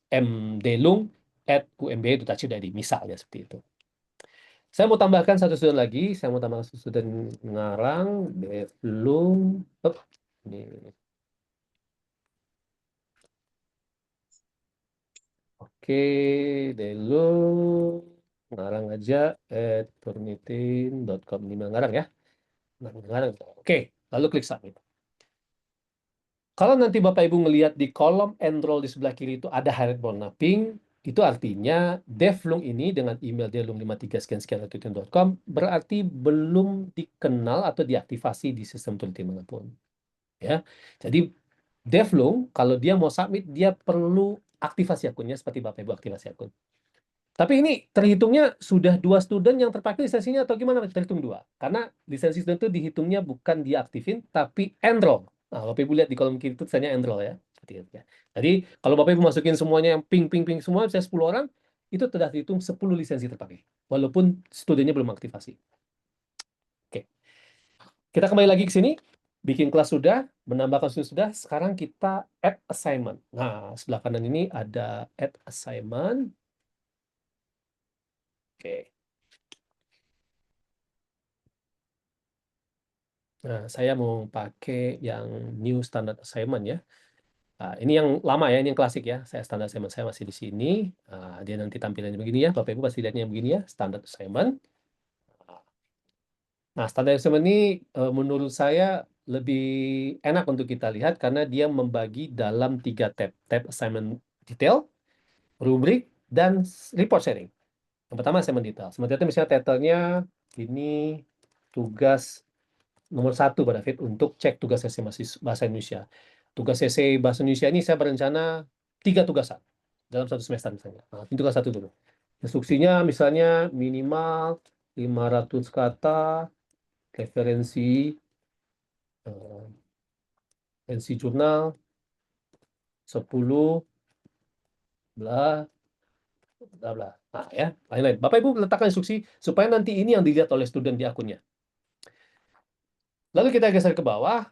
Speaker 1: mdelung@umb.ac.id misalnya seperti itu. Saya mau tambahkan satu student lagi, saya mau tambahkan satu student ngarang, Delung. Ini. Oke, Delung. Ngarang aja @turnitin.com. Ini ngarang ya. Ngarang. Oke, lalu klik submit. Kalau nanti Bapak Ibu ngelihat di kolom enroll di sebelah kiri itu ada highlight warna pink, itu artinya Devlung ini dengan email delung53sekian-sekian@turnitin.com berarti belum dikenal atau diaktifasi di sistem Turnitin manapun. Ya. Jadi Devlung kalau dia mau submit dia perlu aktivasi akunnya seperti Bapak Ibu aktivasi akun. Tapi ini terhitungnya sudah 2 student yang terpakai lisensinya atau gimana? Terhitung 2. Karena lisensi student itu dihitungnya bukan diaktifin, tapi enroll. Nah, Bapak Ibu lihat di kolom kiri itu tulisannya enroll ya. Seperti itu ya. Jadi, kalau Bapak Ibu masukin semuanya yang ping semua, bisa 10 orang, itu sudah dihitung 10 lisensi terpakai. Walaupun studentnya belum aktifasi. Oke. Kita kembali lagi ke sini. Bikin kelas sudah, menambahkan student sudah. Sekarang kita add assignment. Nah, sebelah kanan ini ada add assignment. Oke. Nah, saya mau pakai yang new standard assignment ya. Nah, ini yang lama ya, ini yang klasik ya. Saya standard assignment saya masih di sini. Nah, dia nanti tampilannya begini ya. Bapak Ibu pasti lihatnya begini ya, standard assignment. Nah, standard assignment ini menurut saya lebih enak untuk kita lihat karena dia membagi dalam 3 tab. Tab assignment detail, rubrik, dan report sharing. Yang pertama assignment detail. Assignment detail misalnya title-nya ini tugas nomor 1 Pak David untuk cek tugas essay bahasa Indonesia. Tugas essay bahasa Indonesia ini saya berencana 3 tugasan dalam 1 semester misalnya. Nah, ini tugas 1 dulu. Instruksinya misalnya minimal 500 kata, referensi jurnal 10 bla bla bla. Nah, ya, lain-lain. Bapak Ibu letakkan instruksi supaya nanti ini yang dilihat oleh student di akunnya. Lalu kita geser ke bawah.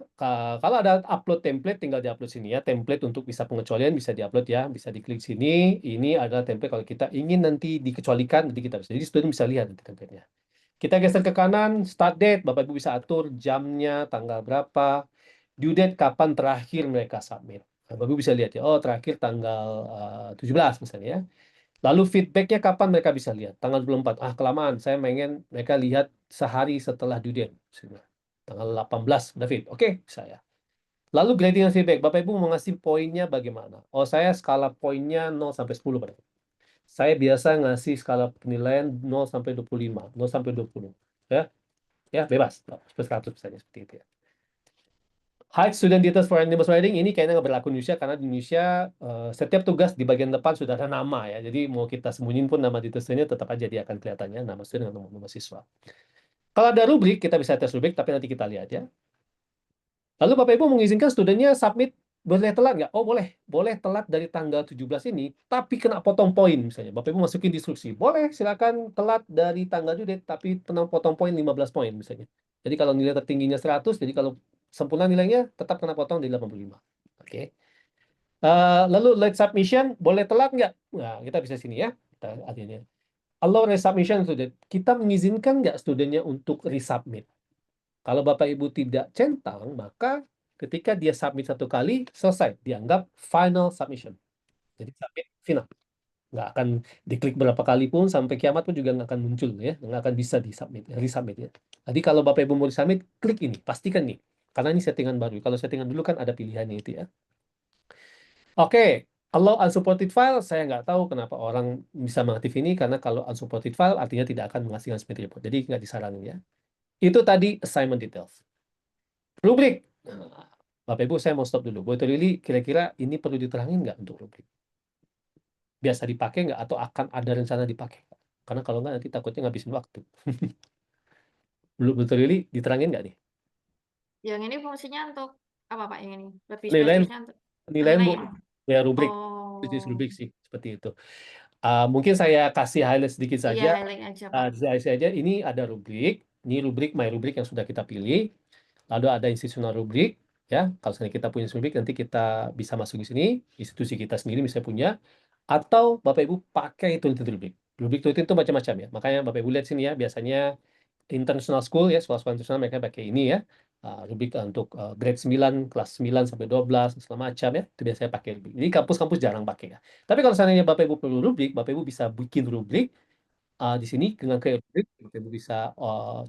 Speaker 1: Kalau ada upload template, tinggal diupload sini ya. Template untuk bisa pengecualian bisa diupload ya. Bisa diklik sini. Ini adalah template kalau kita ingin nanti dikecualikan, nanti kita bisa. Jadi student bisa lihat nanti template-nya. Kita geser ke kanan, start date. Bapak Ibu bisa atur jamnya, tanggal berapa. Due date, kapan terakhir mereka submit. Nah, Bapak Ibu bisa lihat ya. Oh, terakhir tanggal 17 misalnya ya. Lalu feedback-nya kapan mereka bisa lihat? Tanggal 24. Ah, kelamaan. Saya pengen mereka lihat sehari setelah due date. Tanggal 18, David. Oke, saya. Lalu grading dan feedback. Bapak Ibu mau ngasih poinnya bagaimana? Oh, saya skala poinnya 0 sampai 10, Pak. Saya biasa ngasih skala penilaian 0 sampai 25, 0 sampai 20. Ya, ya bebas. 100 misalnya seperti itu ya. Hide student details for animals writing ini kayaknya nggak berlaku di Indonesia karena di Indonesia setiap tugas di bagian depan sudah ada nama ya. Jadi mau kita sembunyiin pun nama detailsnya tetap aja dia akan kelihatannya nama student dan nama siswa. Kalau ada rubrik kita bisa tes rubrik tapi nanti kita lihat ya. Lalu Bapak Ibu mengizinkan studentnya submit boleh telat nggak? Oh boleh, boleh telat dari tanggal 17 ini, tapi kena potong poin misalnya. Bapak Ibu masukin di instruksi, boleh silakan telat dari tanggal due date, tapi kena potong poin 15 poin misalnya. Jadi kalau nilai tertingginya 100, jadi kalau sempurna nilainya tetap kena potong di 85. Oke. Lalu late submission, boleh telat nggak? Nah, kita bisa sini ya. Kita artinya. Allow resubmission student. Kita mengizinkan nggak studentnya untuk resubmit? Kalau Bapak Ibu tidak centang, maka ketika dia submit 1 kali, selesai. Dianggap final submission. Jadi submit final. Nggak akan diklik berapa kali pun, sampai kiamat pun juga nggak akan muncul. Ya. Nggak akan bisa resubmit. Ya. Jadi kalau Bapak Ibu mau resubmit, klik ini. Pastikan nih. Karena ini settingan baru. Kalau settingan dulu kan ada pilihannya itu ya. Oke. Allow unsupported file, saya nggak tahu kenapa orang bisa mengaktif ini, karena kalau unsupported file artinya tidak akan menghasilkan submit report. Jadi nggak disaranin ya. Itu tadi assignment details. Rubrik. Nah, Bapak Ibu saya mau stop dulu. Bu Lili, kira-kira ini perlu diterangin nggak untuk rubrik? Biasa dipakai nggak atau akan ada rencana dipakai? Karena kalau nggak nanti takutnya ngabisin waktu. Bu Lili, diterangin nggak nih?
Speaker 3: Yang ini fungsinya untuk apa Pak? Yang ini lebih
Speaker 1: Penilaian,
Speaker 3: spesifiknya untuk
Speaker 1: penilaian Bu.
Speaker 3: penilaian.
Speaker 1: Ya rubrik.
Speaker 3: Oh,
Speaker 1: jenis rubrik sih seperti itu. Mungkin saya kasih highlight sedikit
Speaker 3: Iya,
Speaker 1: saja.
Speaker 3: highlight aja, Pak.
Speaker 1: Saja ini ada rubrik, ini rubrik my rubrik yang sudah kita pilih. Lalu ada institusional rubrik, ya. Kalau misalnya kita punya rubrik, nanti kita bisa masuk di sini. Institusi kita sendiri misalnya punya. Atau Bapak Ibu pakai Turnitin rubrik. Rubrik Turnitin itu macam-macam ya. Makanya Bapak Ibu lihat sini ya, biasanya international school ya, sekolah-sekolah internasional mereka pakai ini ya. Rubrik untuk grade 9, kelas 9 sampai 12, segala macam ya. Itu biasanya pakai rubrik. Jadi kampus-kampus jarang pakai ya. Tapi kalau seandainya Bapak Ibu perlu rubrik, Bapak Ibu bisa bikin rubrik di sini dengan create rubrik. Bapak Ibu bisa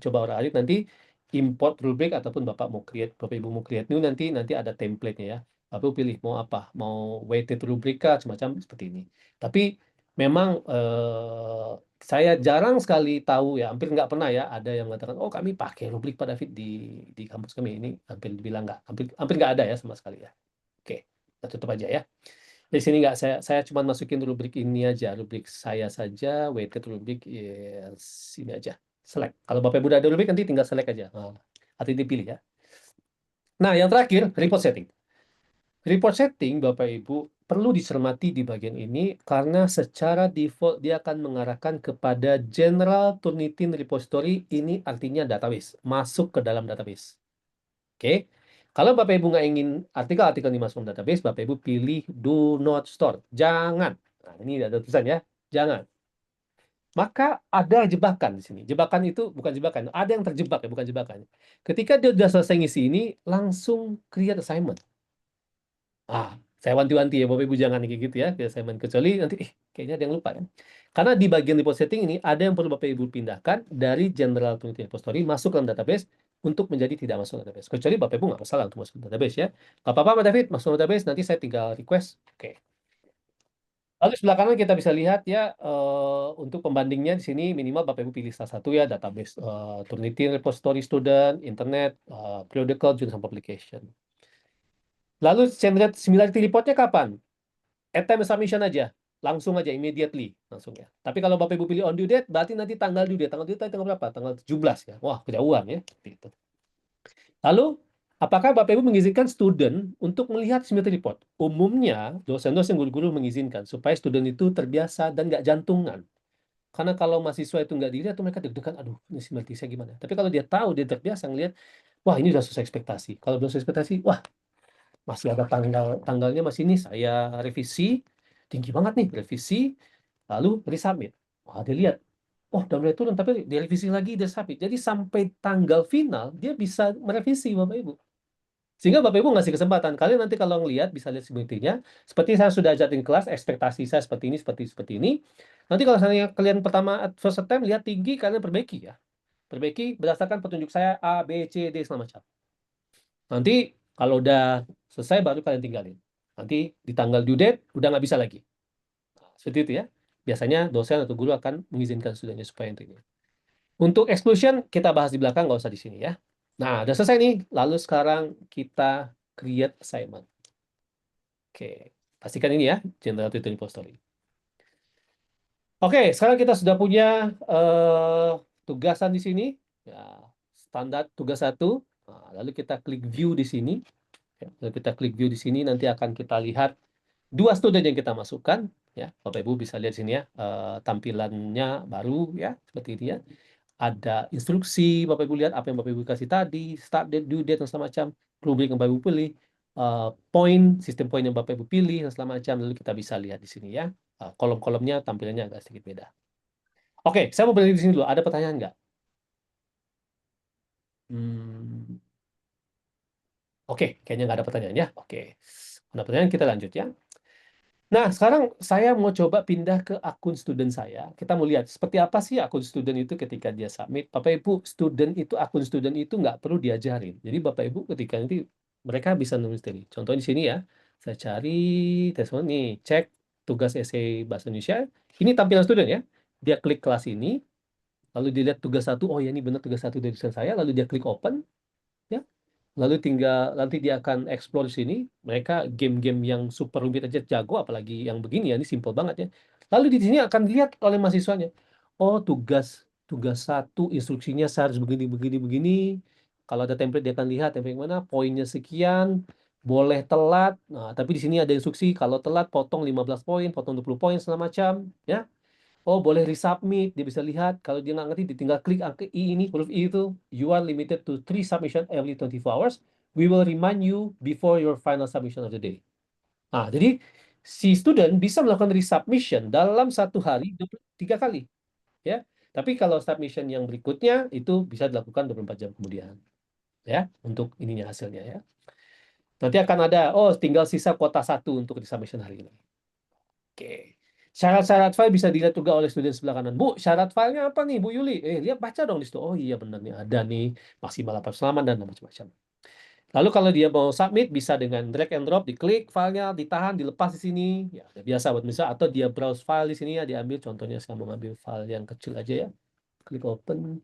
Speaker 1: coba orang nanti import rubrik ataupun Bapak Ibu mau create new nanti ada template-nya ya. Bapak Ibu pilih mau apa, mau weighted rubrik kah, semacam seperti ini. Tapi memang saya jarang sekali tahu ya, hampir nggak pernah ya ada yang mengatakan, oh kami pakai rubrik Pak David di kampus kami ini, hampir dibilang nggak, hampir nggak ada ya sama sekali ya. Oke, kita tutup aja ya. Di sini nggak saya cuma masukin rubrik ini aja, rubrik saya saja, weighted rubrik yes, ini aja, select. Kalau Bapak Ibu udah ada rubrik nanti tinggal select aja. Atau dipilih ya. Nah, yang terakhir report setting. Report setting Bapak Ibu perlu dicermati di bagian ini karena secara default dia akan mengarahkan kepada General Turnitin Repository, ini artinya database, masuk ke dalam database. Oke. Kalau Bapak Ibu nggak ingin artikel-artikel dimasukkan database, Bapak Ibu pilih do not store. Jangan. Nah, ini ada tulisan ya. Jangan. Maka ada jebakan di sini. Jebakan itu bukan jebakan. Ada yang terjebak ya, bukan jebakan. Ketika dia sudah selesai ngisi ini, langsung create assignment. Saya wanti-wanti ya, Bapak Ibu jangan kayak gitu ya, create assignment. Kecuali nanti, kayaknya ada yang lupa ya. Karena di bagian report setting ini, ada yang perlu Bapak Ibu pindahkan dari General Turnitin Repository masuk ke dalam database untuk menjadi tidak masuk database. Kecuali Bapak Ibu nggak masalah untuk masuk ke database ya. Nggak apa-apa Pak David, masuk database, nanti saya tinggal request. Oke. Lalu sebelah kanan kita bisa lihat ya, untuk pembandingnya di sini minimal Bapak Ibu pilih salah satu ya, database Turnitin Repository Student, Internet, Periodical, Journal Publication. Lalu similarity reportnya kapan? At time submission aja. Langsung aja, immediately. Langsung ya. Tapi kalau Bapak Ibu pilih on due date, berarti nanti tanggal due date. Tanggal due date tanggal berapa? Tanggal 17 ya. Wah, kejauhan ya. Gitu. Lalu, apakah Bapak Ibu mengizinkan student untuk melihat similarity report? Umumnya, dosen-dosen guru-guru mengizinkan supaya student itu terbiasa dan nggak jantungan. Karena kalau mahasiswa itu nggak dilihat, tuh mereka deg-degan, aduh, ini similarity saya gimana? Tapi kalau dia tahu, dia terbiasa ngelihat, wah ini sudah sesuai ekspektasi. Kalau belum sesuai ekspektasi, wah masih ada tanggalnya masih ini, saya revisi, tinggi banget nih, revisi, lalu resubmit. Wah, dia lihat, oh udah mulai turun, tapi dia revisi lagi, dia submit. Jadi sampai tanggal final, dia bisa merevisi Bapak Ibu. Sehingga Bapak Ibu ngasih kesempatan. Kalian nanti kalau ngelihat, bisa lihat simulasinya. Seperti saya sudah ajarin kelas, ekspektasi saya seperti ini, seperti ini. Nanti kalau misalnya kalian pertama, first attempt, lihat tinggi, kalian perbaiki ya. Perbaiki berdasarkan petunjuk saya, A, B, C, D, segala macam. Nanti kalau udah selesai, baru kalian tinggalin. Nanti di tanggal due date, udah nggak bisa lagi. Seperti itu ya. Biasanya dosen atau guru akan mengizinkan studennya supaya ini. Untuk exclusion, kita bahas di belakang, nggak usah di sini ya. Nah, udah selesai nih. Lalu sekarang kita create assignment. Oke, pastikan ini ya, General Turnitin Repository. Oke, sekarang kita sudah punya tugasan di sini. Ya, standar tugas 1. Nah, lalu kita klik view di sini. Lalu kita klik view di sini, nanti akan kita lihat 2 student yang kita masukkan. Ya, Bapak Ibu bisa lihat sini ya, tampilannya baru ya, seperti ini ya. Ada instruksi, Bapak Ibu lihat apa yang Bapak Ibu kasih tadi, start date, due date, dan segala macam, rubrik yang Bapak Ibu pilih, poin, sistem poin yang Bapak Ibu pilih, dan segala macam, lalu kita bisa lihat di sini ya. Kolom-kolomnya tampilannya agak sedikit beda. Oke, saya mau berhenti di sini dulu. Ada pertanyaan nggak? Oke, kayaknya nggak ada pertanyaan ya. Oke, ada pertanyaan, kita lanjut ya. Nah, sekarang saya mau coba pindah ke akun student saya. Kita mau lihat seperti apa sih akun student itu ketika dia submit. Bapak Ibu, akun student itu nggak perlu diajarin. Jadi Bapak Ibu ketika nanti mereka bisa nulis sendiri. Contohnya di sini ya, saya cari testimoni nih, cek tugas essay bahasa Indonesia. Ini tampilan student ya. Dia klik kelas ini, lalu dilihat tugas 1, oh ya ini benar tugas 1 dari dosen saya, lalu dia klik open, ya. Lalu tinggal nanti dia akan explore di sini. Mereka game-game yang super rumit aja jago, apalagi yang begini ya, ini simple banget ya. Lalu di sini akan dilihat oleh mahasiswanya. Oh, tugas 1 instruksinya saya harus begini begini begini. Kalau ada template dia akan lihat template yang mana, poinnya sekian, boleh telat. Nah, tapi di sini ada instruksi kalau telat potong 15 poin, potong 20 poin segala macam, ya. Oh, boleh resubmit. Dia bisa lihat. Kalau dia nggak ngerti, dia tinggal klik angka I ini, huruf I itu. You are limited to 3 submission every 24 hours. We will remind you before your final submission of the day. Nah, jadi si student bisa melakukan resubmission dalam satu hari 3 kali. Ya. Tapi kalau submission yang berikutnya itu bisa dilakukan 24 jam kemudian. Ya, untuk ininya hasilnya ya. Nanti akan ada, oh tinggal sisa kuota 1 untuk resubmission hari ini. Oke. Syarat-syarat file bisa dilihat juga oleh student sebelah kanan. Bu, syarat filenya apa nih, Bu Yuli? Lihat baca dong di situ. Oh iya benar nih, ada nih maksimal apa selaman dan macam-macam. Lalu kalau dia mau submit bisa dengan drag and drop, diklik filenya, ditahan, dilepas di sini. Ya, udah biasa buat misal atau dia browse file di sini ya, diambil contohnya saya mau ngambil file yang kecil aja ya. Klik open.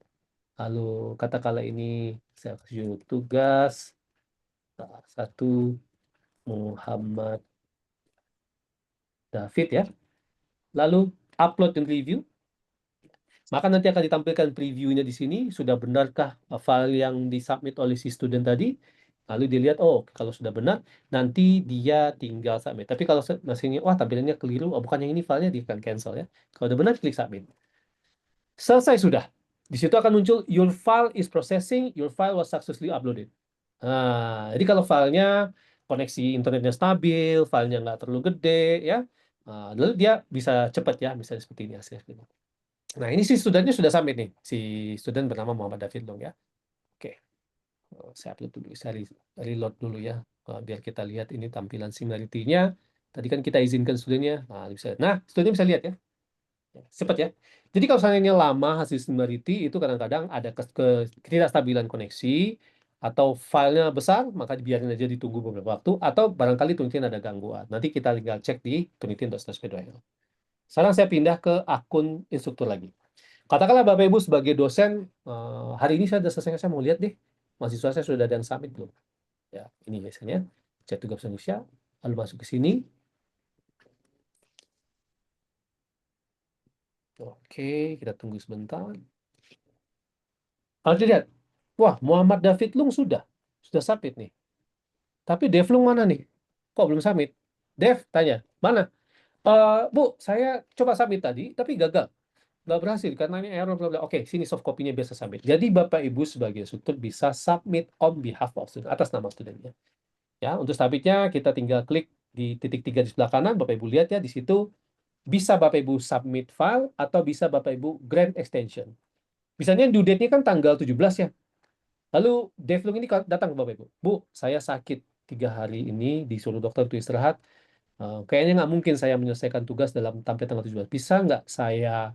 Speaker 1: Lalu katakanlah ini saya kasih judul tugas 1 Muhammad David ya. Lalu upload dan review. Maka nanti akan ditampilkan previewnya di sini. Sudah benarkah file yang disubmit oleh si student tadi? Lalu dilihat, oh kalau sudah benar, nanti dia tinggal submit. Tapi kalau masih ini, wah tampilannya keliru, oh bukan yang ini filenya, dia akan cancel ya. Kalau udah benar, klik submit. Selesai sudah. Di situ akan muncul, your file is processing, your file was successfully uploaded. Nah, jadi kalau filenya koneksi internetnya stabil, filenya nggak terlalu gede, ya, lalu dia bisa cepat ya, misalnya seperti ini hasilnya. Nah, ini si studentnya sudah submit nih, si student bernama Muhammad David Long ya. Oke, saya upload dulu, saya reload dulu ya, biar kita lihat ini tampilan similarity-nya. Tadi kan kita izinkan studennya, nah studennya bisa lihat ya. Cepat ya. Jadi kalau seandainya lama hasil similarity itu kadang-kadang ada ketidakstabilan koneksi atau filenya besar, maka dibiarin aja ditunggu beberapa waktu, atau barangkali Turnitin ada gangguan. Nanti kita tinggal cek di turnitin.sp2l. Sekarang saya pindah ke akun instruktur lagi. Katakanlah Bapak Ibu sebagai dosen, hari ini saya sudah selesai, saya mau lihat deh, mahasiswa saya sudah ada yang submit belum. Ya, ini biasanya, cek tugas Indonesia, lalu masuk ke sini. Oke, kita tunggu sebentar. Kalau dilihat, wah Muhammad David Lung sudah submit nih. Tapi Dev Lung mana nih? Kok belum submit? Dev tanya, mana? Bu, saya coba submit tadi, tapi gagal. Nggak berhasil, karena ini error, bla bla. Oke, sini soft copy-nya biasa submit. Jadi Bapak Ibu sebagai instruktur bisa submit on behalf of student, atas nama studentnya. Ya, untuk submitnya kita tinggal klik di titik 3 di sebelah kanan, Bapak Ibu lihat ya, di situ bisa Bapak Ibu submit file, atau bisa Bapak Ibu grant extension. Misalnya due date-nya kan tanggal 17 ya. Lalu Devlung ini datang ke Bapak Ibu. Bu, saya sakit 3 hari ini, disuruh dokter untuk istirahat. Kayaknya nggak mungkin saya menyelesaikan tugas sampai tanggal 17. Bisa nggak saya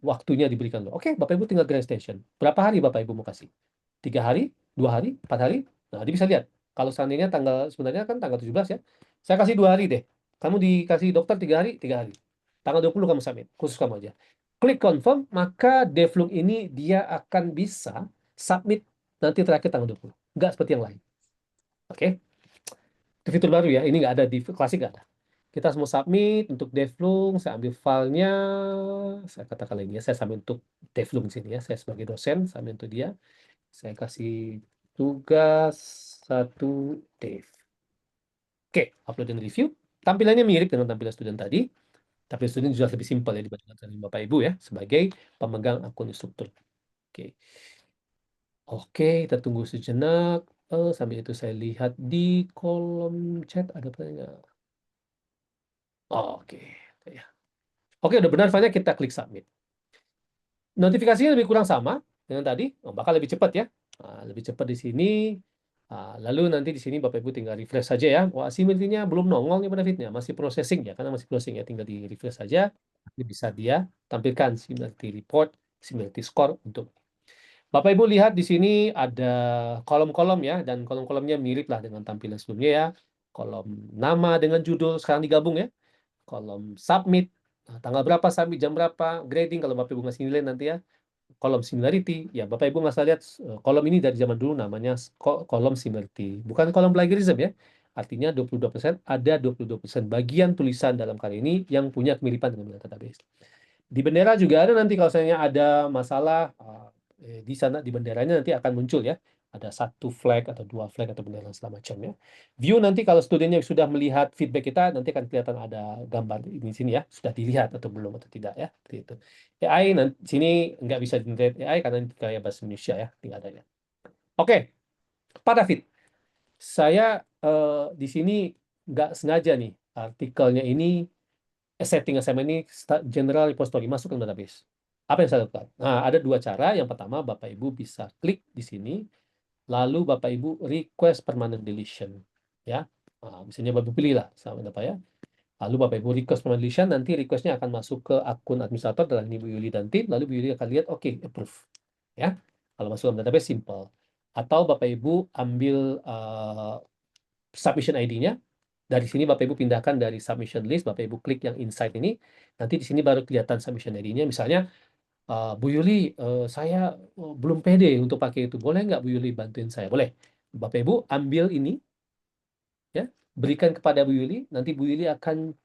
Speaker 1: waktunya diberikan loh? Oke, Bapak Ibu tinggal grant extension. Berapa hari Bapak Ibu mau kasih? 3 hari, 2 hari, 4 hari? Nah, dia bisa lihat. Kalau seandainya sebenarnya kan tanggal 17 ya. Saya kasih 2 hari deh. Kamu dikasih dokter 3 hari, 3 hari. Tanggal 20 kamu submit, khusus kamu aja. Klik confirm, maka Devlung ini dia akan bisa submit nanti terakhir tanggal 20. Nggak seperti yang lain. Oke? Itu fitur baru ya. Ini nggak ada di klasik, nggak ada. Kita semua submit untuk Devlung. Saya ambil filenya. Saya katakan lagi ya. Saya submit untuk Devlung sini ya. Saya sebagai dosen, submit untuk dia. Saya kasih tugas 1 Dev. Oke, upload dan review. Tampilannya mirip dengan tampilan student tadi. Tapi student juga lebih simpel ya dibandingkan dengan Bapak Ibu ya. Sebagai pemegang akun instruktur. Oke. Oke, kita tunggu sejenak. Sambil itu saya lihat di kolom chat ada pertanyaan. Oke, ya. Oke, udah benar filenya, kita klik submit. Notifikasinya lebih kurang sama dengan tadi, bakal lebih cepat ya. Lebih cepat di sini. Lalu nanti di sini Bapak Ibu tinggal refresh saja ya. Wah, similarity-nya belum nongol nih benefitnya, masih processing ya, karena masih closing ya. Tinggal di refresh saja. Ini bisa dia tampilkan similarity report, similarity score untuk Bapak Ibu lihat di sini ada kolom-kolom ya, dan kolom-kolomnya mirip lah dengan tampilan sebelumnya ya. Kolom nama dengan judul sekarang digabung ya. Kolom submit, tanggal berapa submit, jam berapa, grading kalau Bapak Ibu ngasih nilai nanti ya. Kolom similarity, ya Bapak Ibu nggak usah lihat kolom ini dari zaman dulu namanya kolom similarity. Bukan kolom plagiarism ya. Artinya 22% ada 22% bagian tulisan dalam kali ini yang punya kemiripan dengan database. Di bendera juga ada nanti kalau misalnya ada masalah di sana di benderanya nanti akan muncul ya. ada 1 flag atau 2 flag atau benda dan segala macam ya. View nanti kalau studennya sudah melihat feedback kita, nanti akan kelihatan ada gambar di sini ya, sudah dilihat atau belum atau tidak ya, seperti itu. AI nanti sini nggak bisa generate AI karena ini kayak bahasa Indonesia ya, tidak ada ya. Oke, Pak David, saya di sini nggak sengaja nih artikelnya ini setting assignment ini general repository masuk ke database. Apa yang saya lakukan? Nah, ada 2 cara. Yang pertama, Bapak Ibu bisa klik di sini, lalu Bapak Ibu request permanent deletion, ya. Nah, misalnya Bapak Ibu pilih lah, sama apa ya. Lalu Bapak Ibu request permanent deletion, nanti requestnya akan masuk ke akun administrator dalam ini Bu Yuli dan tim, lalu Bu Yuli akan lihat, oke, approve, ya. Kalau masuk ke database simple. Atau Bapak Ibu ambil submission ID-nya. Dari sini Bapak Ibu pindahkan dari submission list, Bapak Ibu klik yang insight ini, nanti di sini baru kelihatan submission ID-nya. Misalnya, Bu Yuli, saya belum pede untuk pakai itu. Boleh nggak Bu Yuli bantuin saya? Boleh. Bapak Ibu ambil ini, ya, berikan kepada Bu Yuli. Nanti Bu Yuli akan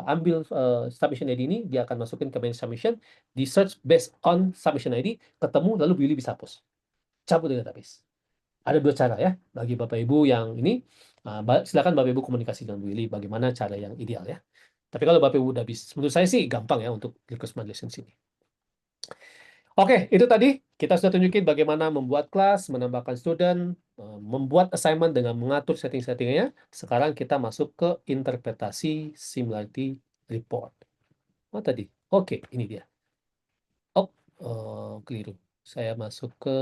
Speaker 1: ambil submission ID ini, dia akan masukin ke manage submission, di search based on submission ID, ketemu, lalu Bu Yuli bisa hapus. Cabut dari database. Ada 2 cara ya, bagi Bapak Ibu yang ini, silakan Bapak Ibu komunikasi dengan Bu Yuli bagaimana cara yang ideal ya. Tapi kalau Bapak Ibu udah bisa, menurut saya sih gampang ya untuk request license ini. Oke, itu tadi kita sudah tunjukin bagaimana membuat kelas, menambahkan student, membuat assignment dengan mengatur setting-settingnya. Sekarang kita masuk ke interpretasi similarity report. Oh tadi, oke, ini dia. Oh, keliru. Saya masuk ke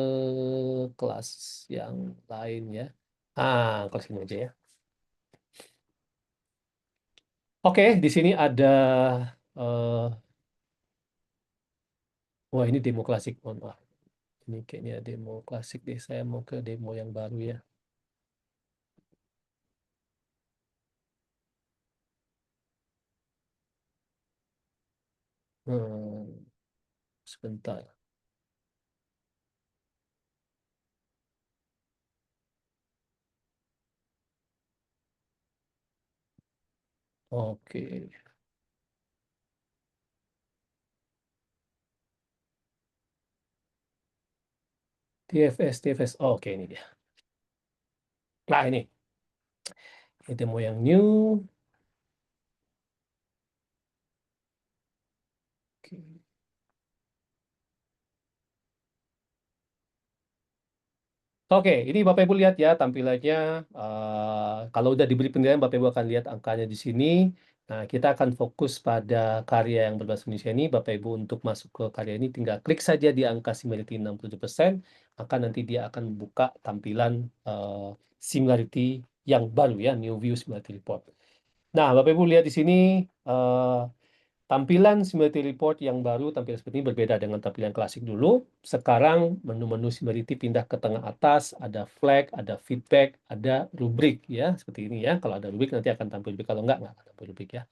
Speaker 1: kelas yang lain ya. Kelas ini aja ya. Oke, di sini ada, wah ini demo klasik. Mohon maaf. Ini kayaknya demo klasik deh. Saya mau ke demo yang baru ya. Sebentar. Oke. TFS. Oke, ini dia. Nah, ini demo yang new. Oke. Oke, ini Bapak Ibu lihat ya tampilannya. Kalau udah diberi penilaian, Bapak Ibu akan lihat angkanya di sini. Nah, kita akan fokus pada karya yang berbahasa Indonesia ini. Bapak Ibu untuk masuk ke karya ini tinggal klik saja di angka similarity 67%, maka nanti dia akan membuka tampilan similarity yang baru ya, new view similarity report. Nah, Bapak Ibu lihat di sini tampilan similarity report yang baru, tampilan seperti ini berbeda dengan tampilan klasik dulu. Sekarang menu-menu similarity pindah ke tengah atas, ada flag, ada feedback, ada rubrik ya, seperti ini ya. Kalau ada rubrik nanti akan tampil rubrik, kalau nggak akan tampil rubrik ya.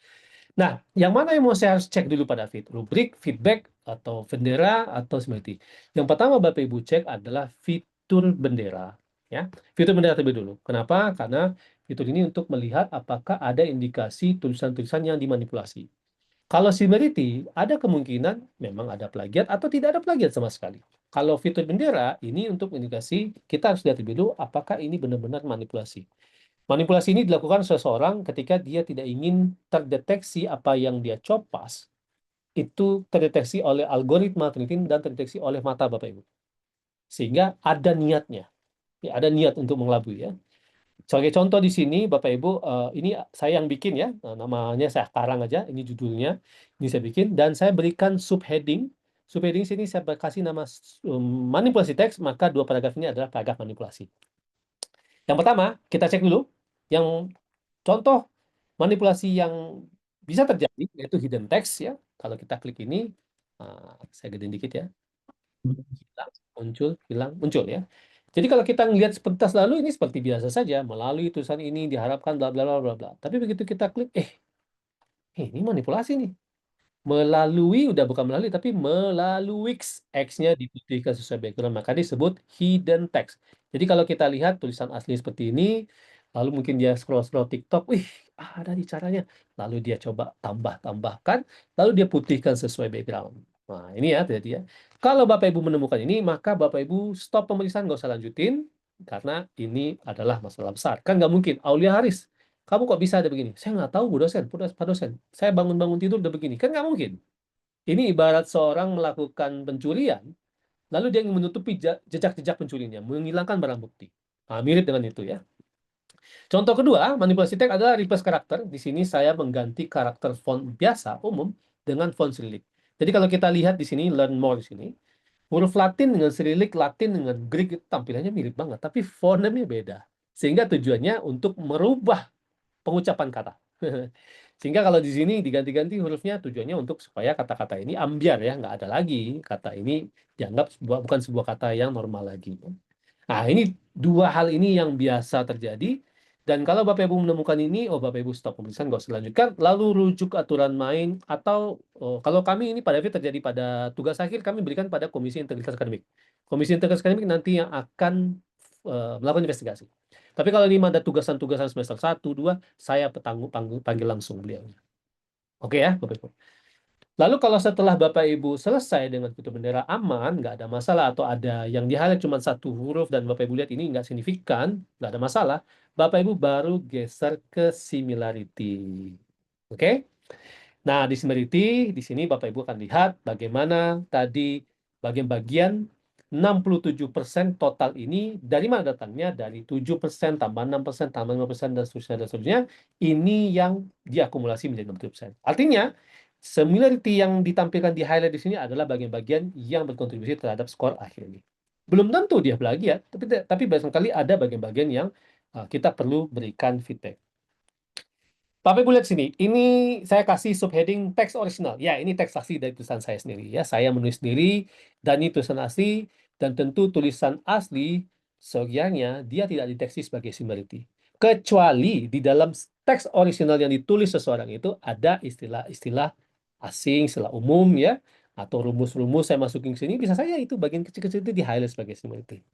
Speaker 1: Nah, yang mana yang mau saya harus cek dulu pada rubrik, feedback, atau bendera, atau similarity? Yang pertama Bapak Ibu cek adalah fitur bendera. Ya, fitur bendera terlebih dulu. Kenapa? Karena fitur ini untuk melihat apakah ada indikasi tulisan-tulisan yang dimanipulasi. Kalau similarity, ada kemungkinan memang ada plagiat atau tidak ada plagiat sama sekali. Kalau fitur bendera, ini untuk indikasi, kita harus lihat lebih dulu apakah ini benar-benar manipulasi. Manipulasi ini dilakukan seseorang ketika dia tidak ingin terdeteksi apa yang dia copas, itu terdeteksi oleh algoritma Turnitin dan terdeteksi oleh mata Bapak Ibu. Sehingga ada niatnya. Ya, ada niat untuk mengelabui ya. Sebagai contoh di sini, Bapak Ibu, ini saya yang bikin ya, namanya saya karang aja, ini judulnya, ini saya bikin, dan saya berikan subheading. Subheading sini saya kasih nama manipulasi teks, maka 2 paragraf ini adalah paragraf manipulasi. Yang pertama, kita cek dulu, yang contoh manipulasi yang bisa terjadi, yaitu hidden text ya. Kalau kita klik ini, saya gedein dikit ya, hilang, muncul, hilang, muncul ya. Jadi kalau kita ngelihat sepintas lalu ini seperti biasa saja, melalui tulisan ini diharapkan bla bla bla bla bla. Tapi begitu kita klik, ini manipulasi nih. Melalui, udah bukan melalui, tapi melalui X-nya diputihkan sesuai background, maka disebut hidden text. Jadi kalau kita lihat tulisan asli seperti ini, lalu mungkin dia scroll-scroll TikTok, ada di caranya. Lalu dia coba tambahkan, lalu dia putihkan sesuai background. Nah, ini ya, jadi ya. Kalau Bapak Ibu menemukan ini, maka Bapak Ibu stop pemeriksaan, nggak usah lanjutin. karena ini adalah masalah besar. Kan nggak mungkin, Aulia Haris, kamu kok bisa ada begini? Saya nggak tahu, Bu dosen, Pak dosen. Saya bangun-bangun tidur udah begini. Kan nggak mungkin. Ini ibarat seorang melakukan pencurian, lalu dia ingin menutupi jejak-jejak pencurinya, menghilangkan barang bukti. Nah, mirip dengan itu ya. Contoh kedua, manipulasi teks adalah replace karakter. Di sini saya mengganti karakter font biasa, umum, dengan font Cyrillic. Jadi kalau kita lihat di sini, learn more di sini, huruf Latin dengan Cyrillic, Latin dengan Greek itu tampilannya mirip banget, tapi fonemnya beda. Sehingga tujuannya untuk merubah pengucapan kata. Sehingga kalau di sini diganti-ganti hurufnya tujuannya untuk supaya kata-kata ini ambiar ya, nggak ada lagi. Kata ini dianggap bukan sebuah kata yang normal lagi. Nah, ini dua hal ini yang biasa terjadi. Dan kalau Bapak Ibu menemukan ini, oh Bapak Ibu stop pemeriksaan, nggak usah lanjutkan. Lalu rujuk aturan main, atau kalau kami ini pada terjadi pada tugas akhir, kami berikan pada Komisi Integritas Akademik. Komisi Integritas Akademik nanti yang akan melakukan investigasi. Tapi kalau ini ada tugasan-tugasan semester 1, 2, saya panggil langsung beliau. Oke ya, Bapak Ibu. Lalu kalau setelah Bapak Ibu selesai dengan kutub bendera aman, nggak ada masalah, atau ada yang di-highlight cuma satu huruf dan Bapak Ibu lihat ini nggak signifikan, nggak ada masalah, Bapak Ibu baru geser ke similarity. Oke? Nah, di similarity, di sini Bapak Ibu akan lihat bagaimana tadi bagian-bagian 67% total ini dari mana datangnya? Dari 7% tambah 6% tambah 5% dan seterusnya dan seterusnya. Ini yang diakumulasi menjadi 60%. Artinya, similarity yang ditampilkan di highlight di sini adalah bagian-bagian yang berkontribusi terhadap skor akhir ini. Belum tentu dia plagiat, tapi barangkali ada bagian-bagian yang kita perlu berikan feedback. Bapak Ibu lihat sini, ini saya kasih subheading teks original. Ya, ini teks asli dari tulisan saya sendiri. Ya, saya menulis sendiri, dan ini tulisan asli, dan tentu tulisan asli, seyogianya dia tidak dideteksi sebagai similarity. Kecuali di dalam teks original yang ditulis seseorang itu ada istilah-istilah asing, istilah umum, ya, atau rumus-rumus saya masukin ke sini, bisa saja itu bagian kecil-kecil itu di-highlight sebagai similarity.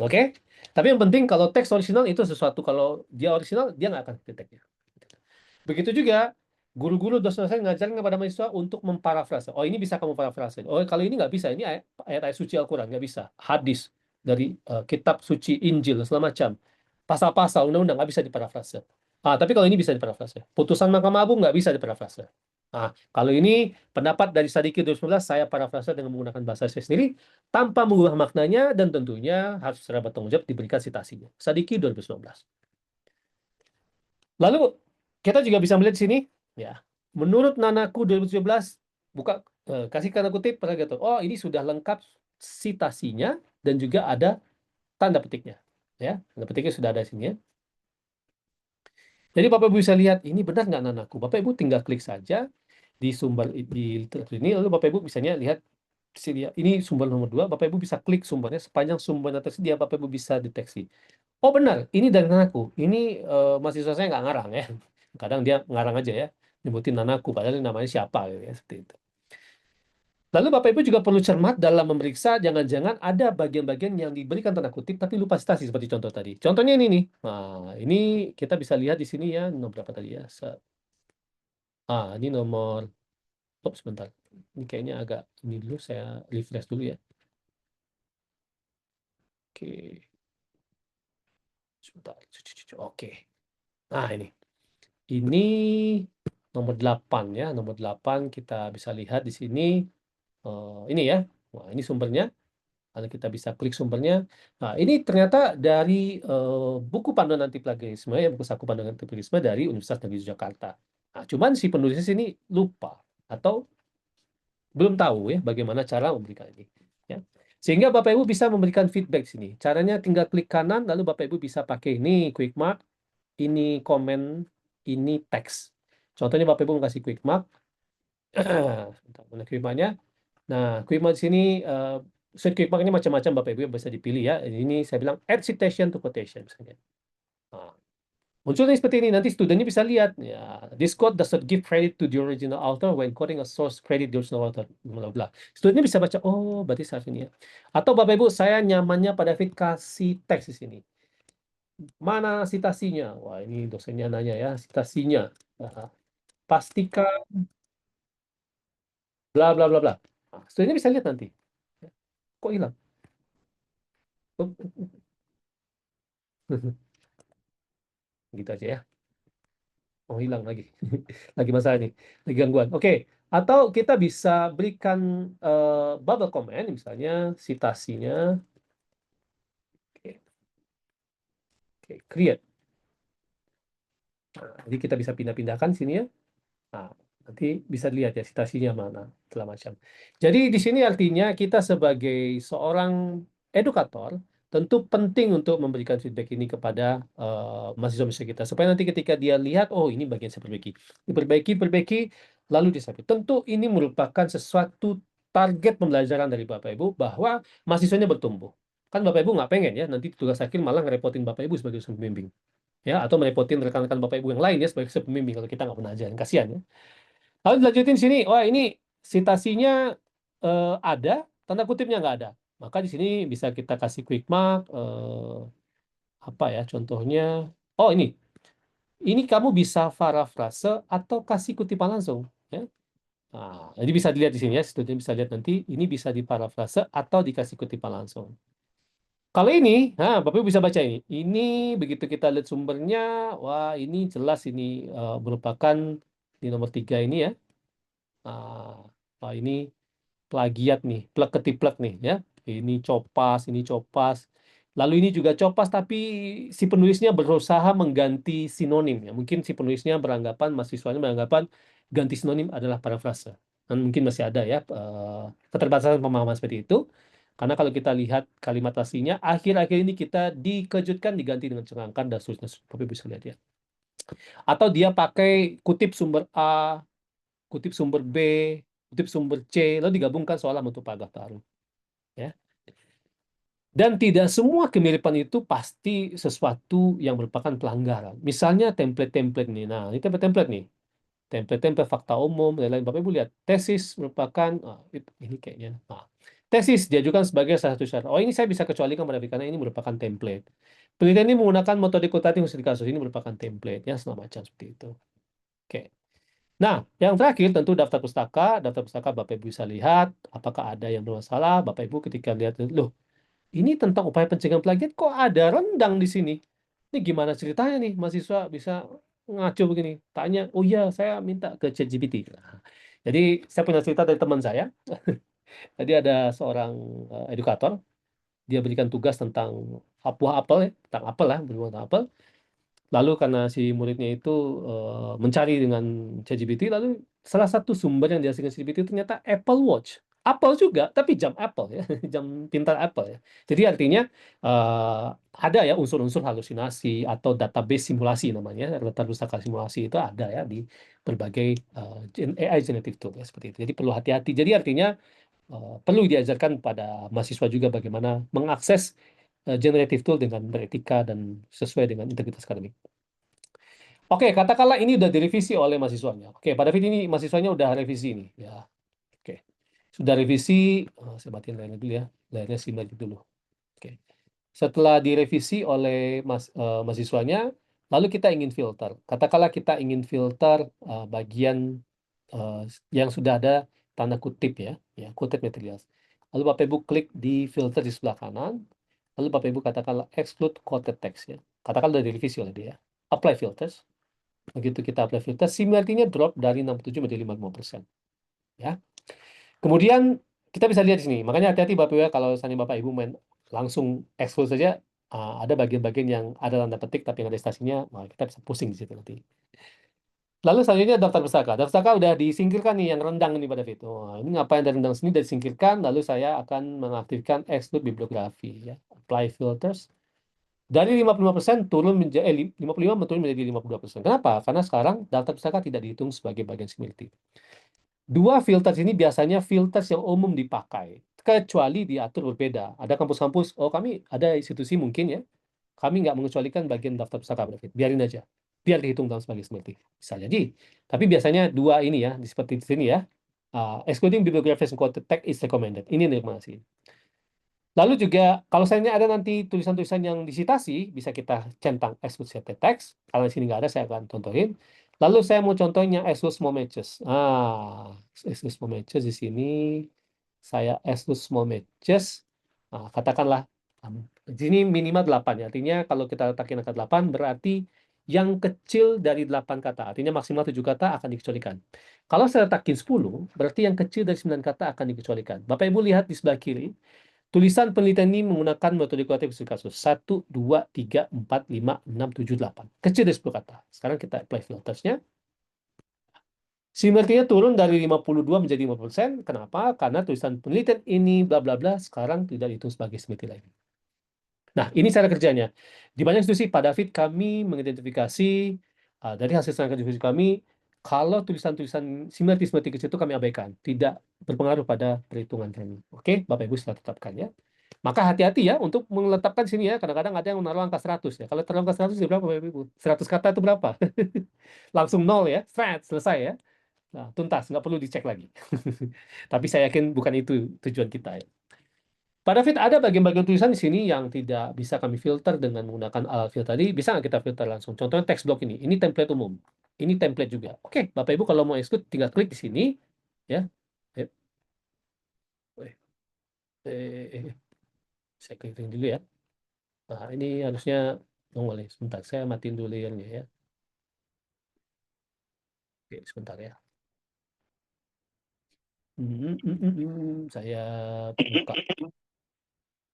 Speaker 1: Oke? Tapi yang penting kalau teks original itu sesuatu, kalau dia original, dia nggak akan deteknya. Begitu juga guru-guru dosen saya ngajarin kepada mahasiswa untuk memparafrase. Oh, ini bisa kamu parafrase. Oh, kalau ini nggak bisa. Ini ayat-ayat suci Al-Quran nggak bisa. Hadis dari kitab suci Injil segala macam. Pasal-pasal undang-undang nggak bisa diparafrase. Tapi kalau ini bisa diparafrase. Putusan Mahkamah Agung nggak bisa diparafrase. Kalau ini pendapat dari Sadiki 2019, saya parafrase dengan menggunakan bahasa saya sendiri tanpa mengubah maknanya, dan tentunya harus secara bertanggung jawab diberikan citasinya. Sadiki 2019. Lalu kita juga bisa melihat di sini, ya, menurut Nanaku 2017, buka kasih tanda kutip, oh ini sudah lengkap citasinya dan juga ada tanda petiknya, ya, tanda petiknya sudah ada di sini ya. Jadi Bapak Ibu bisa lihat ini benar nggak Nanaku. Bapak Ibu tinggal klik saja di sumber di literatur ini, lalu Bapak Ibu misalnya lihat ini sumber nomor 2, Bapak Ibu bisa klik sumbernya, sepanjang sumbernya tersedia Bapak Ibu bisa deteksi. Oh benar, ini dari Nanaku. Ini mahasiswa saya nggak ngarang ya. Kadang dia ngarang aja ya, nyebutin Nanaku, padahal ini namanya siapa gitu ya, seperti itu. Lalu Bapak Ibu juga perlu cermat dalam memeriksa, jangan-jangan ada bagian-bagian yang diberikan tanda kutip tapi lupa citasi seperti contoh tadi. Contohnya ini nih. Nah, ini kita bisa lihat di sini ya, nomor berapa tadi ya? Ini nomor, sebentar. Ini kayaknya agak ini dulu, saya refresh dulu ya. Oke. Sebentar. Oke. Nah, ini. Ini nomor 8 ya, nomor 8 kita bisa lihat di sini, ini ya. Wah, ini sumbernya. Lalu kita bisa klik sumbernya. Nah, ini ternyata dari buku panduan anti plagiarisme, ya, buku saku panduan anti plagiarisme dari Universitas Negeri Yogyakarta. Nah, cuman si penulisnya sini lupa atau belum tahu ya bagaimana cara memberikan ini. Ya. Sehingga Bapak Ibu bisa memberikan feedback sini. Caranya tinggal klik kanan, lalu Bapak Ibu bisa pakai ini quick mark, ini komen, ini teks. Contohnya Bapak Ibu kasih quick mark. Sebentar, mana quick marknya? Nah, quick mark di sini, quick mark ini macam-macam Bapak Ibu yang bisa dipilih ya. Ini saya bilang add citation to quotation misalnya. Nah, munculnya seperti ini, nanti studentnya bisa lihat. Ya, this quote does not give credit to the original author when quoting a source credit the original author. Bla bla. Studentnya bisa baca, oh berarti saat ini ya. Atau Bapak Ibu, saya nyamannya pada fit kasih teks di sini. Mana citasinya? Wah, ini dosennya nanya ya, citasinya. Nah, pastikan bla bla bla bla. Nah, studentnya bisa lihat nanti. Kok hilang? Gitu aja ya. Oh, hilang lagi. Lagi masalah nih. Lagi gangguan. Oke. Atau kita bisa berikan bubble comment, misalnya citasinya. Oke. Oke, create. Nah, jadi kita bisa pindah-pindahkan sini ya. Nah, nanti bisa dilihat ya citasinya mana, segala macam. Jadi di sini artinya kita sebagai seorang edukator tentu penting untuk memberikan feedback ini kepada mahasiswa-mahasiswa kita supaya nanti ketika dia lihat, oh ini bagian saya perbaiki, diperbaiki, perbaiki, lalu disapit. Tentu ini merupakan sesuatu target pembelajaran dari Bapak Ibu bahwa mahasiswanya bertumbuh. Kan Bapak Ibu nggak pengen ya nanti tugas akhir malah ngerepotin Bapak Ibu sebagai dosen pembimbing ya, atau merepotin rekan-rekan Bapak Ibu yang lain ya sebagai pembimbing kalau kita nggak pernah ajarin, kasihan ya. Lalu dilanjutin sini, wah ini citasinya ada, tanda kutipnya nggak ada. Maka di sini bisa kita kasih quick mark, apa ya contohnya, oh ini kamu bisa parafrase atau kasih kutipan langsung. Ya. Nah, jadi bisa dilihat di sini ya, student bisa lihat nanti, ini bisa diparafrase atau dikasih kutipan langsung. Kalau ini, nah, Bapak Ibu bisa baca ini. Ini begitu kita lihat sumbernya, wah ini jelas ini merupakan di nomor 3 ini ya. Nah, wah ini plagiat nih, plek ketiplek nih ya. Ini copas, ini copas. Lalu ini juga copas, tapi si penulisnya berusaha mengganti sinonim ya. Mungkin si penulisnya beranggapan, mahasiswanya beranggapan ganti sinonim adalah parafrase. Dan mungkin masih ada ya keterbatasan pemahaman seperti itu. Karena kalau kita lihat kalimat aslinya, akhir-akhir ini kita dikejutkan diganti dengan cengangkan dan seterusnya. Tapi bisa lihat ya. Atau dia pakai kutip sumber A, kutip sumber B, kutip sumber C, lalu digabungkan seolah bentuk paragraf baru. Ya. Dan tidak semua kemiripan itu pasti sesuatu yang merupakan pelanggaran. Misalnya template-template nih. Nah, ini template-template nih. Template-template fakta umum, dan lain-lain. Bapak Ibu lihat, tesis merupakan, ini kayaknya. Nah, tesis diajukan sebagai salah satu syarat. Oh, ini saya bisa kecualikan pada karena ini merupakan template. Penelitian ini menggunakan metode kuantitatif studi kasus. Ini merupakan template. Ya, segala macam seperti itu. Oke. Nah, yang terakhir tentu daftar pustaka. Daftar pustaka Bapak Ibu bisa lihat apakah ada yang bermasalah. Bapak Ibu ketika lihat, loh, ini tentang upaya pencegahan plagiat kok ada rendang di sini. Ini gimana ceritanya nih mahasiswa bisa ngaco begini? Tanya, oh iya saya minta ke ChatGPT. Nah, jadi saya punya cerita dari teman saya. Jadi ada seorang edukator, dia berikan tugas tentang buah apel ya, tentang apel lah, berhubungan tentang apel. Lalu karena si muridnya itu mencari dengan ChatGPT, lalu salah satu sumber yang dihasilkan ChatGPT itu ternyata Apple Watch. Apple juga, tapi jam Apple ya, jam pintar Apple ya. Jadi artinya ada ya unsur-unsur halusinasi atau database simulasi namanya, data pustaka simulasi itu ada ya di berbagai AI generative tool ya seperti itu. Jadi perlu hati-hati. Jadi artinya perlu diajarkan pada mahasiswa juga bagaimana mengakses generative tool dengan beretika dan sesuai dengan integritas akademik. Oke, katakanlah ini udah direvisi oleh mahasiswanya. Oke, pada video ini mahasiswanya udah revisi ini. Ya, oke. Sudah revisi, saya matiin layarnya dulu ya. Layarnya simak dulu. Oke. Setelah direvisi oleh mahasiswanya, lalu kita ingin filter. Katakanlah kita ingin filter bagian yang sudah ada tanda kutip ya, kutip materials. Lalu Bapak Ibu klik di filter di sebelah kanan. Lalu Bapak Ibu katakanlah exclude quoted text ya. Katakanlah sudah direvisi oleh dia. Apply filters. Begitu kita apply filter, similarity-nya drop dari 67 menjadi 55%. Ya. Kemudian kita bisa lihat di sini. Makanya hati-hati Bapak Ibu ya, kalau misalnya Bapak Ibu main langsung expose saja, ada bagian-bagian yang ada tanda petik tapi yang ada stasinya, kita bisa pusing di situ nanti. Lalu selanjutnya daftar pustaka. Daftar pustaka udah disingkirkan nih yang rendang ini pada Vito. Ini ngapain dari rendang sini udah disingkirkan, lalu saya akan mengaktifkan exclude bibliografi ya. Apply filters. Dari 55% turun menjadi 55 turun menjadi 52%. Kenapa? Karena sekarang daftar pustaka tidak dihitung sebagai bagian similarity. Dua filters ini biasanya filters yang umum dipakai, kecuali diatur berbeda. Ada kampus-kampus, oh kami ada institusi mungkin ya, kami nggak mengecualikan bagian daftar pustaka, biarin aja, biar dihitung dalam sebagai similarity. Bisa jadi. Tapi biasanya dua ini ya, seperti di sini ya, excluding bibliographies and quoted text is recommended. Ini rekomendasi. Lalu juga kalau misalnya ada nanti tulisan-tulisan yang disitasi, bisa kita centang exclude cited text. Kalau di sini nggak ada, saya akan contohin. Lalu saya mau contohnya exclude small matches. Exclude small matches di sini saya exclude small matches. Katakanlah Di sini minimal 8 ya. Artinya kalau kita letakin angka 8 berarti yang kecil dari 8 kata. Artinya maksimal 7 kata akan dikecualikan. Kalau saya letakin 10, berarti yang kecil dari 9 kata akan dikecualikan. Bapak Ibu lihat di sebelah kiri, tulisan penelitian ini menggunakan metode kualitatif kasus. 1, 2, 3, 4, 5, 6, 7, 8. Kecil dari 10 kata. Sekarang kita apply filtersnya. Similarity-nya turun dari 52 menjadi 50%. Kenapa? Karena tulisan penelitian ini bla bla bla sekarang tidak dihitung sebagai similarity lagi. Nah, ini cara kerjanya. Di banyak institusi, Pak David, kami mengidentifikasi dari hasil serangkaian diskusi kami, kalau tulisan-tulisan similarity kecil itu kami abaikan, tidak berpengaruh pada perhitungan kami. Oke, Bapak Ibu setelah tetapkan ya. Maka hati-hati ya untuk meletakkan sini ya. Kadang-kadang ada yang menaruh angka 100 ya. Kalau taruh angka 100 itu berapa, Bapak Ibu? 100 kata itu berapa? Langsung nol ya, selesai ya. Nah, tuntas, nggak perlu dicek lagi. Tapi saya yakin bukan itu tujuan kita ya. Pak David, ada bagian-bagian tulisan di sini yang tidak bisa kami filter dengan menggunakan alat filter tadi. Bisa nggak kita filter langsung? Contohnya teks block ini. Ini template umum. Ini template juga. Oke, Bapak Ibu kalau mau exclude, tinggal klik di sini. Ya. Eh, eh, saya klik dulu ya. Nah, ini harusnya boleh. Sebentar, saya matiin dulu layernya ya. Oke, sebentar ya. Saya buka.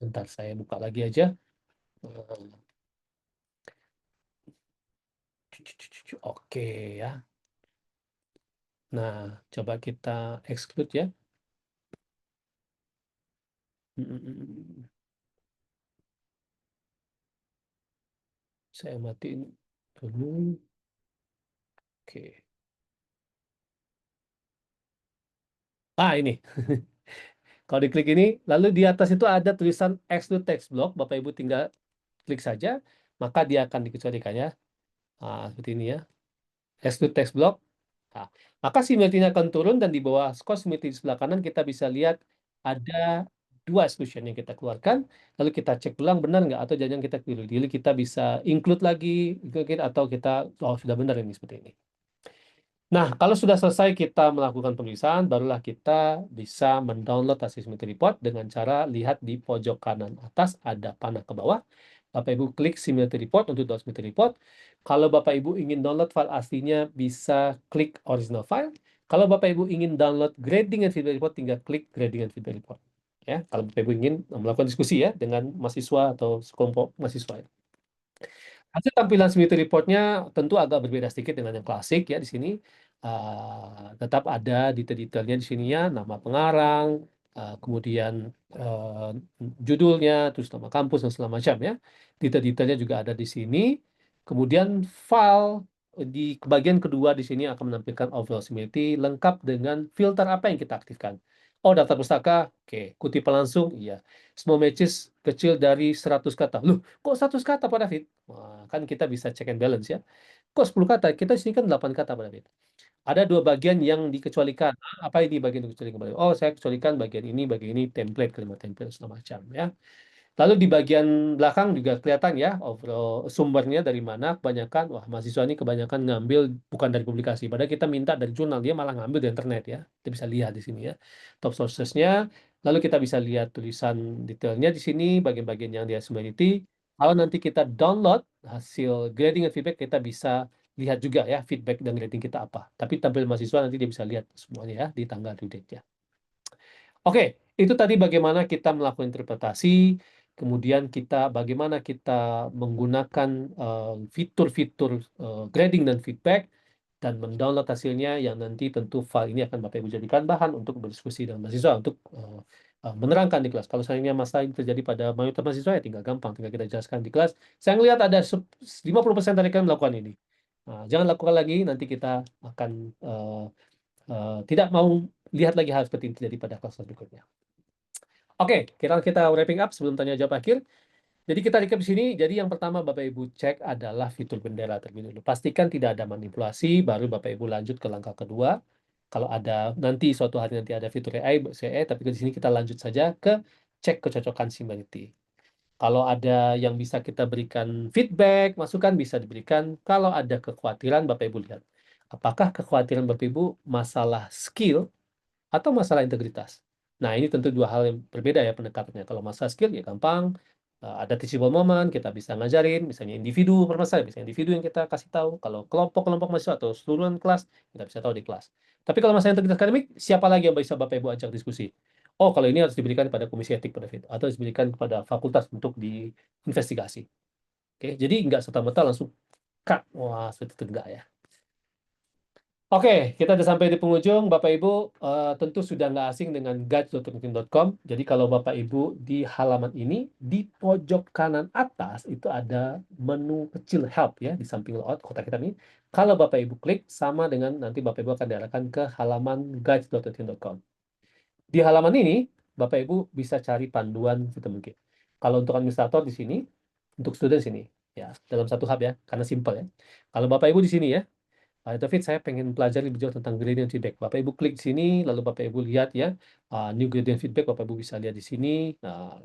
Speaker 1: Bentar, saya buka lagi aja. Oke ya. Nah, coba kita exclude ya. Saya matiin dulu. Oke. Ini. Kalau diklik ini, lalu di atas itu ada tulisan exclude text block. Bapak Ibu tinggal klik saja, maka dia akan dikecualikan ya. Seperti ini ya. Exclude text block. Nah, maka similarity akan turun dan di bawah score similarity di sebelah kanan kita bisa lihat ada 2 exclusion yang kita keluarkan. Lalu kita cek ulang benar nggak atau jangan kita pilih. Jadi kita bisa include lagi atau kita sudah benar ini seperti ini. Nah, kalau sudah selesai kita melakukan pemeriksaan, barulah kita bisa mendownload hasil similarity report dengan cara lihat di pojok kanan atas ada panah ke bawah. Bapak Ibu klik similarity report untuk download similarity report. Kalau Bapak Ibu ingin download file aslinya, bisa klik original file. Kalau Bapak Ibu ingin download grading and feedback report, tinggal klik grading and feedback report. Ya, kalau Bapak Ibu ingin melakukan diskusi ya dengan mahasiswa atau sekelompok mahasiswa. Hasil tampilan similarity reportnya tentu agak berbeda sedikit dengan yang klasik ya di sini. Tetap ada detail-detailnya di sini ya, nama pengarang, kemudian judulnya, terus nama kampus dan segala macam ya. Detail-detailnya juga ada di sini. Kemudian file di bagian kedua di sini akan menampilkan overall similarity lengkap dengan filter apa yang kita aktifkan. Oh, daftar pustaka, oke. Kutipan langsung, iya. Semua matches kecil dari 100 kata. Loh, kok 100 kata Pak David? Wah, kan kita bisa check and balance ya. Kok 10 kata? Kita di sini kan 8 kata Pak David. Ada 2 bagian yang dikecualikan. Apa ini bagian yang dikecualikan? Oh, saya kecualikan bagian ini, template, kalimat template, segala macam ya. Lalu di bagian belakang juga kelihatan ya, overall sumbernya dari mana. Kebanyakan, wah mahasiswa ini kebanyakan ngambil bukan dari publikasi. Padahal kita minta dari jurnal, dia malah ngambil dari internet ya. Kita bisa lihat di sini ya, top sources-nya. Lalu kita bisa lihat tulisan detailnya di sini, bagian-bagian yang dia similarity. Kalau nanti kita download hasil grading and feedback, kita bisa lihat juga ya feedback dan grading kita apa. Tapi tampil mahasiswa nanti dia bisa lihat semuanya ya di tanggal due date ya. Oke, itu tadi bagaimana kita melakukan interpretasi, kemudian bagaimana kita menggunakan fitur-fitur grading dan feedback, dan mendownload hasilnya yang nanti tentu file ini akan Bapak Ibu jadikan bahan untuk berdiskusi dengan mahasiswa untuk menerangkan di kelas. Kalau seandainya masalah ini terjadi pada mayoritas mahasiswa ya tinggal gampang, tinggal kita jelaskan di kelas. Saya melihat ada 50% dari kalian melakukan ini. Nah, jangan lakukan lagi, nanti kita akan tidak mau lihat lagi hal seperti ini terjadi pada kelas berikutnya. Oke, kita wrapping up sebelum tanya jawab akhir. Jadi kita recap di sini. Jadi yang pertama Bapak Ibu cek adalah fitur bendera terlebih dulu. Pastikan tidak ada manipulasi, baru Bapak Ibu lanjut ke langkah kedua. Kalau ada nanti suatu hari nanti ada fitur AI, CE, tapi di sini kita lanjut saja ke cek kecocokan similarity. Kalau ada yang bisa kita berikan feedback, masukan bisa diberikan. Kalau ada kekhawatiran, Bapak Ibu lihat. Apakah kekhawatiran Bapak Ibu masalah skill atau masalah integritas? Nah, ini tentu 2 hal yang berbeda ya pendekatannya. Kalau masalah skill ya gampang, ada teachable moment, kita bisa ngajarin, misalnya individu bermasalah, misalnya individu yang kita kasih tahu. Kalau kelompok-kelompok mahasiswa atau seluruhan kelas, kita bisa tahu di kelas. Tapi kalau masalah integritas akademik, siapa lagi yang bisa Bapak Ibu ajak diskusi? Oh, kalau ini harus diberikan kepada Komisi Etik pada FIT, atau diberikan kepada fakultas untuk diinvestigasi. Oke, jadi nggak serta-merta langsung cut. Wah, seperti itu enggak ya. Oke, kita sudah sampai di penghujung. Bapak Ibu tentu sudah nggak asing dengan guides.linkedin.com. Jadi kalau Bapak Ibu di halaman ini, di pojok kanan atas itu ada menu kecil help ya, di samping layout kotak hitam ini. Kalau Bapak Ibu klik, sama dengan nanti Bapak Ibu akan diarahkan ke halaman guides.linkedin.com. Di halaman ini, Bapak Ibu bisa cari panduan gitu mungkin. Kalau untuk administrator di sini, untuk student sini, ya dalam satu hub ya, karena simple ya. Kalau Bapak Ibu di sini ya, David, saya pengen pelajari lebih jauh tentang gradient feedback. Bapak Ibu klik sini, lalu Bapak Ibu lihat ya, new gradient feedback, Bapak Ibu bisa lihat di sini,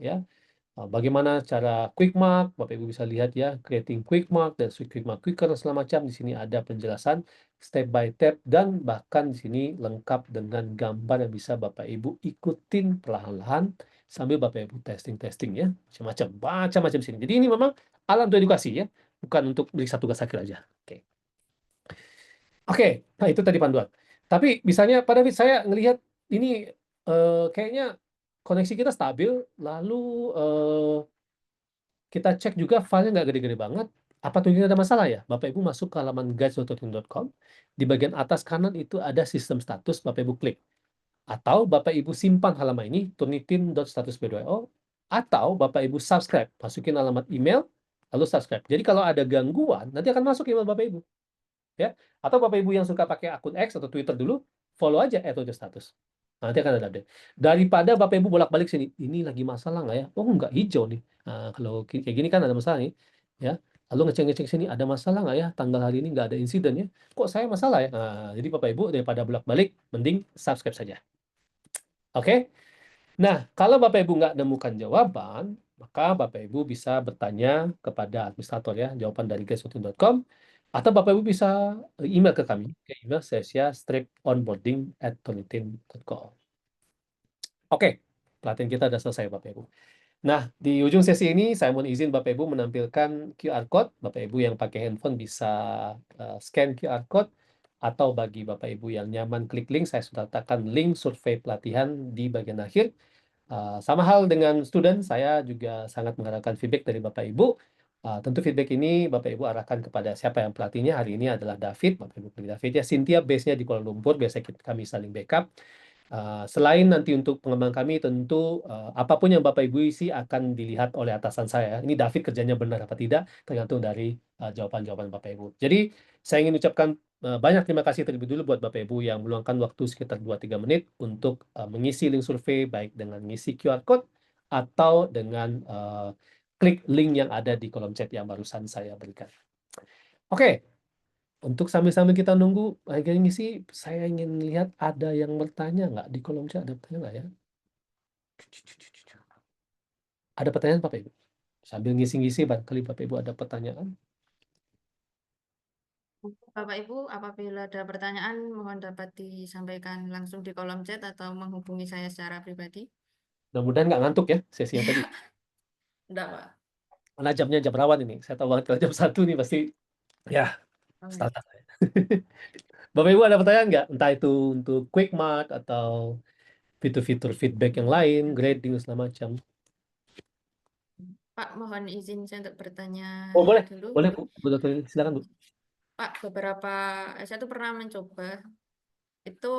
Speaker 1: ya. Bagaimana cara quick mark, Bapak Ibu bisa lihat ya, creating quick mark dan quick mark quicker dan segala macam. Di sini ada penjelasan step by step dan bahkan di sini lengkap dengan gambar yang bisa Bapak Ibu ikutin perlahan-lahan sambil Bapak Ibu testing-testing ya, macam-macam sini. Jadi ini memang alat untuk edukasi ya, bukan untuk beri satu tugas akhir aja. Oke. Oke, nah itu tadi panduan. Tapi misalnya Pak David, saya ngelihat ini kayaknya koneksi kita stabil, lalu kita cek juga filenya nggak gede-gede banget. Apa tuh ini ada masalah ya? Bapak Ibu masuk ke halaman guides.linkedin.com. Di bagian atas kanan itu ada sistem status, Bapak Ibu klik. Atau Bapak Ibu simpan halaman ini, turnitin.status.bdo, atau Bapak Ibu subscribe, masukin alamat email, lalu subscribe. Jadi kalau ada gangguan, nanti akan masuk email Bapak Ibu. Ya, atau Bapak Ibu yang suka pakai akun X atau Twitter dulu, follow aja @status. Nanti akan ada update. Daripada Bapak Ibu bolak-balik sini, ini lagi masalah nggak ya? Oh, nggak, hijau nih. Nah, kalau kayak gini kan ada masalah nih, ya. Lalu ngecek-ngecek sini, ada masalah nggak ya? Tanggal hari ini nggak ada insiden ya? Kok saya masalah ya? Nah, jadi Bapak Ibu daripada bolak-balik, mending subscribe saja. Oke? Nah, kalau Bapak Ibu nggak nemukan jawaban, maka Bapak Ibu bisa bertanya kepada administrator ya, jawaban dari guys.com, atau Bapak Ibu bisa email ke kami, ke email sesia-onboarding@tonitin.com. Oke, pelatihan kita sudah selesai Bapak Ibu. Nah, di ujung sesi ini saya mohon izin Bapak Ibu menampilkan QR Code. Bapak Ibu yang pakai handphone bisa scan QR Code, atau bagi Bapak Ibu yang nyaman klik link, saya sudah letakkan link survei pelatihan di bagian akhir. Sama hal dengan student, saya juga sangat mengharapkan feedback dari Bapak Ibu. Tentu feedback ini Bapak Ibu arahkan kepada siapa yang pelatihnya. Hari ini adalah David, Bapak Ibu pilih David ya. Cynthia base-nya di Kuala Lumpur, biasa kami saling backup. Selain nanti untuk pengembang kami, tentu apapun yang Bapak Ibu isi akan dilihat oleh atasan saya. Ini David kerjanya benar apa tidak, tergantung dari jawaban-jawaban Bapak Ibu. Jadi, saya ingin ucapkan banyak terima kasih terlebih dulu buat Bapak Ibu yang meluangkan waktu sekitar 2-3 menit untuk mengisi link survei, baik dengan mengisi QR Code atau dengan klik link yang ada di kolom chat yang barusan saya berikan. Oke, untuk sambil-sambil kita nunggu akhirnya ngisi, saya ingin lihat ada yang bertanya nggak di kolom chat, ada pertanyaan nggak ya? Ada pertanyaan Bapak Ibu? Sambil ngisi-ngisi, barangkali Bapak Ibu ada pertanyaan.
Speaker 3: Bapak Ibu, apabila ada pertanyaan, mohon dapat disampaikan langsung di kolom chat atau menghubungi saya secara pribadi.
Speaker 1: Mudah-mudahan nggak ngantuk ya sesinya tadi.
Speaker 3: Enggak, Pak.
Speaker 1: Karena jamnya jam rawan ini. Saya tahu banget kalau jam 1 nih pasti ya
Speaker 3: Oke.
Speaker 1: standar saya. Bapak Ibu ada pertanyaan nggak? Entah itu untuk quick mark atau fitur-fitur feedback yang lain, grading dan segala macam.
Speaker 3: Pak, mohon izin saya untuk bertanya
Speaker 1: Oh, boleh.
Speaker 3: dulu.
Speaker 1: Boleh, Bu. Bu Dokter, silakan, Bu.
Speaker 3: Pak, saya tuh pernah mencoba itu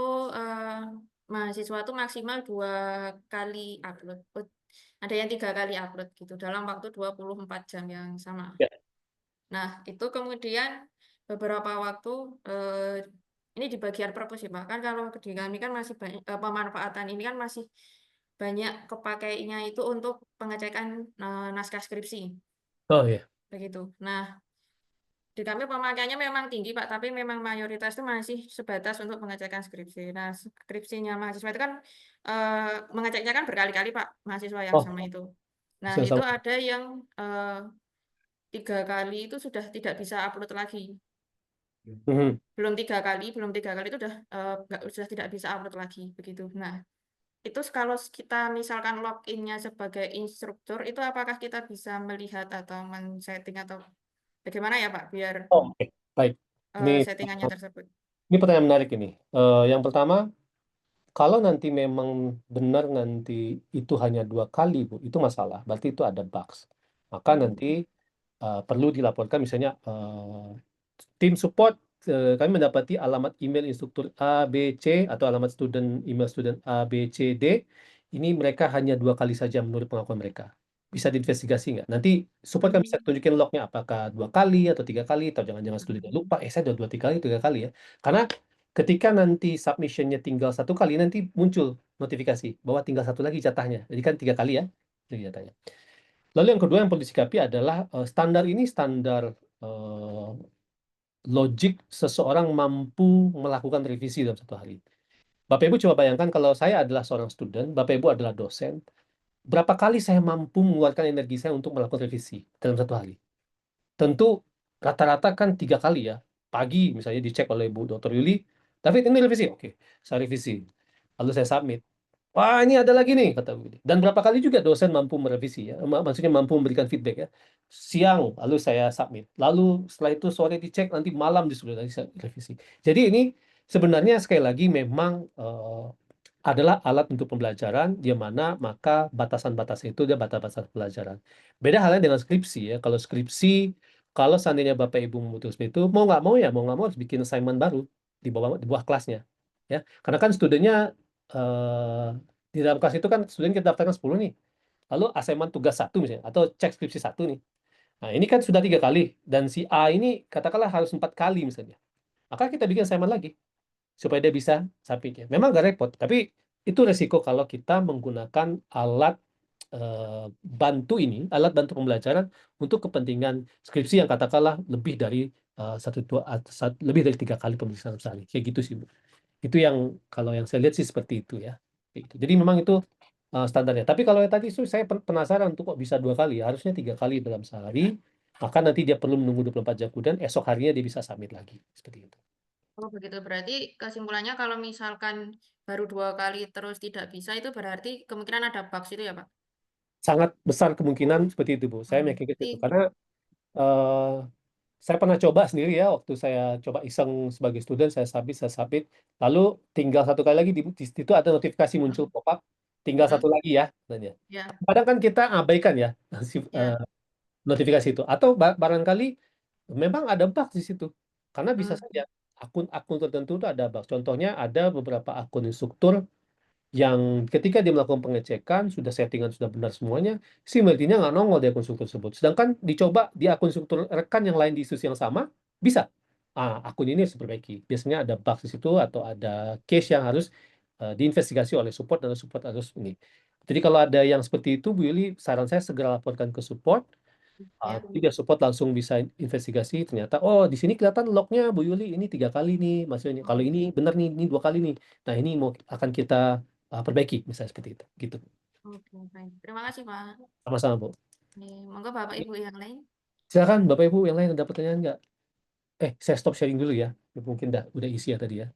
Speaker 3: mahasiswa tuh maksimal 2 kali upload. Ada yang 3 kali upload gitu dalam waktu 24 jam yang sama.
Speaker 1: Ya.
Speaker 3: Nah, itu kemudian beberapa waktu ini di bagian perpus ya, Pak. Kan kalau di kami kan masih banyak pemanfaatan ini kan masih banyak kepakainya itu untuk pengecekan naskah skripsi.
Speaker 1: Oh iya.
Speaker 3: Begitu. Nah, di kami pemakaiannya memang tinggi, Pak, tapi memang mayoritas itu masih sebatas untuk pengecekan skripsi. Nah, skripsinya mahasiswa itu kan mengeceknya kan berkali-kali, Pak, mahasiswa yang sama itu. Nah, itu
Speaker 1: Sama-sama.
Speaker 3: ada yang 3 kali itu sudah tidak bisa upload lagi.
Speaker 1: Mhm.
Speaker 3: Belum tiga kali itu sudah tidak bisa upload lagi begitu. Nah, Itu kalau kita misalkan login-nya sebagai instruktur, itu apakah kita bisa melihat atau men-setting atau bagaimana ya Pak, biar
Speaker 1: Oh, oke. Baik. Ini
Speaker 3: settingannya tersebut?
Speaker 1: ini pertanyaan menarik ini. Yang pertama, kalau nanti memang benar nanti itu hanya 2 kali, Bu, itu masalah. Berarti itu ada bugs. Maka nanti perlu dilaporkan misalnya tim support kami mendapati alamat email instruktur A, B, C atau alamat email student A, B, C, D. Ini mereka hanya 2 kali saja menurut pengakuan mereka. Bisa diinvestigasi nggak? Nanti support kan bisa tunjukin lognya apakah 2 kali atau 3 kali atau jangan-jangan studentnya lupa. Saya udah 2 3 kali 3 kali ya. Karena ketika nanti submissionnya tinggal 1 kali nanti muncul notifikasi bahwa tinggal 1 lagi jatahnya. Jadi kan 3 kali ya itu jatahnya. Lalu yang kedua yang perlu disikapi adalah standar ini standar logik seseorang mampu melakukan revisi dalam 1 hari. Bapak Ibu coba bayangkan kalau saya adalah seorang student, Bapak Ibu adalah dosen, berapa kali saya mampu mengeluarkan energi saya untuk melakukan revisi dalam 1 hari? Tentu rata-rata kan 3 kali ya. Pagi misalnya dicek oleh Bu Dr. Yuli, David ini revisi, oke, saya revisi. Lalu saya submit. Wah, ini ada lagi nih, kata Willy. Dan berapa kali juga dosen mampu merevisi ya, maksudnya mampu memberikan feedback ya. Siang, lalu saya submit. Lalu setelah itu sore dicek, nanti malam disuruh lagi saya revisi. Jadi ini sebenarnya sekali lagi memang adalah alat untuk pembelajaran, di mana maka batasan-batasan itu dia batas-batas pelajaran. Beda halnya dengan skripsi ya. Kalau skripsi, kalau seandainya Bapak Ibu memutuskan itu, mau nggak mau harus bikin assignment baru di bawah kelasnya. Ya, karena kan studennya di dalam kelas itu kan student kita daftarkan 10 nih. Lalu assignment tugas 1 misalnya, atau cek skripsi 1 nih. Nah, ini kan sudah 3 kali. Dan si A ini katakanlah harus 4 kali misalnya. Maka kita bikin assignment lagi supaya dia bisa submit ya. Memang agak repot, tapi itu resiko kalau kita menggunakan alat alat bantu pembelajaran untuk kepentingan skripsi yang katakanlah lebih dari lebih dari 3 kali pemeriksaan sehari. Kayak gitu sih, Bu. Itu yang kalau yang saya lihat sih seperti itu ya. Kayak gitu. Jadi memang itu standarnya. Tapi kalau yang tadi itu saya penasaran tuh kok bisa 2 kali, harusnya 3 kali dalam sehari. Maka nanti dia perlu menunggu 24 jam kemudian esok harinya dia bisa submit lagi seperti itu.
Speaker 3: Oh begitu, berarti kesimpulannya kalau misalkan baru 2 kali terus tidak bisa, itu berarti kemungkinan ada bugs itu ya Pak?
Speaker 1: Sangat besar kemungkinan seperti itu, Bu. Saya yakin itu
Speaker 3: Berarti,
Speaker 1: karena eh, saya pernah coba sendiri ya waktu saya coba iseng sebagai student saya submit lalu tinggal 1 kali lagi di situ ada notifikasi muncul pop-up tinggal 1 lagi ya katanya.
Speaker 3: ya,
Speaker 1: Kadang kan kita abaikan ya
Speaker 3: ya.
Speaker 1: notifikasi itu atau barangkali memang ada bug di situ karena bisa
Speaker 3: Hmm,
Speaker 1: saja akun-akun tertentu itu ada bug. Contohnya ada beberapa akun instruktur yang ketika dia melakukan pengecekan, sudah settingan sudah benar semuanya, si Martinnya nggak nongol di akun struktur tersebut. Sedangkan dicoba di akun struktur rekan yang lain di institusi yang sama, bisa. Akun ini harus diperbaiki. Biasanya ada bug di situ atau ada case yang harus diinvestigasi oleh support dan support harus ini. Jadi kalau ada yang seperti itu, Bu Yuli, saran saya segera laporkan ke support.
Speaker 3: ya.
Speaker 1: Jadi dia support langsung bisa investigasi. Ternyata, oh di sini kelihatan lognya Bu Yuli ini 3 kali nih, maksudnya kalau ini benar nih, ini 2 kali nih. Nah ini akan kita perbaiki, misalnya seperti itu. Gitu.
Speaker 3: Oke, baik. Terima kasih Pak.
Speaker 1: Sama-sama, Bu.
Speaker 3: Monggo Bapak Ibu yang lain.
Speaker 1: Silakan Bapak Ibu yang lain ada pertanyaan nggak? Saya stop sharing dulu ya. Mungkin udah isi ya tadi ya.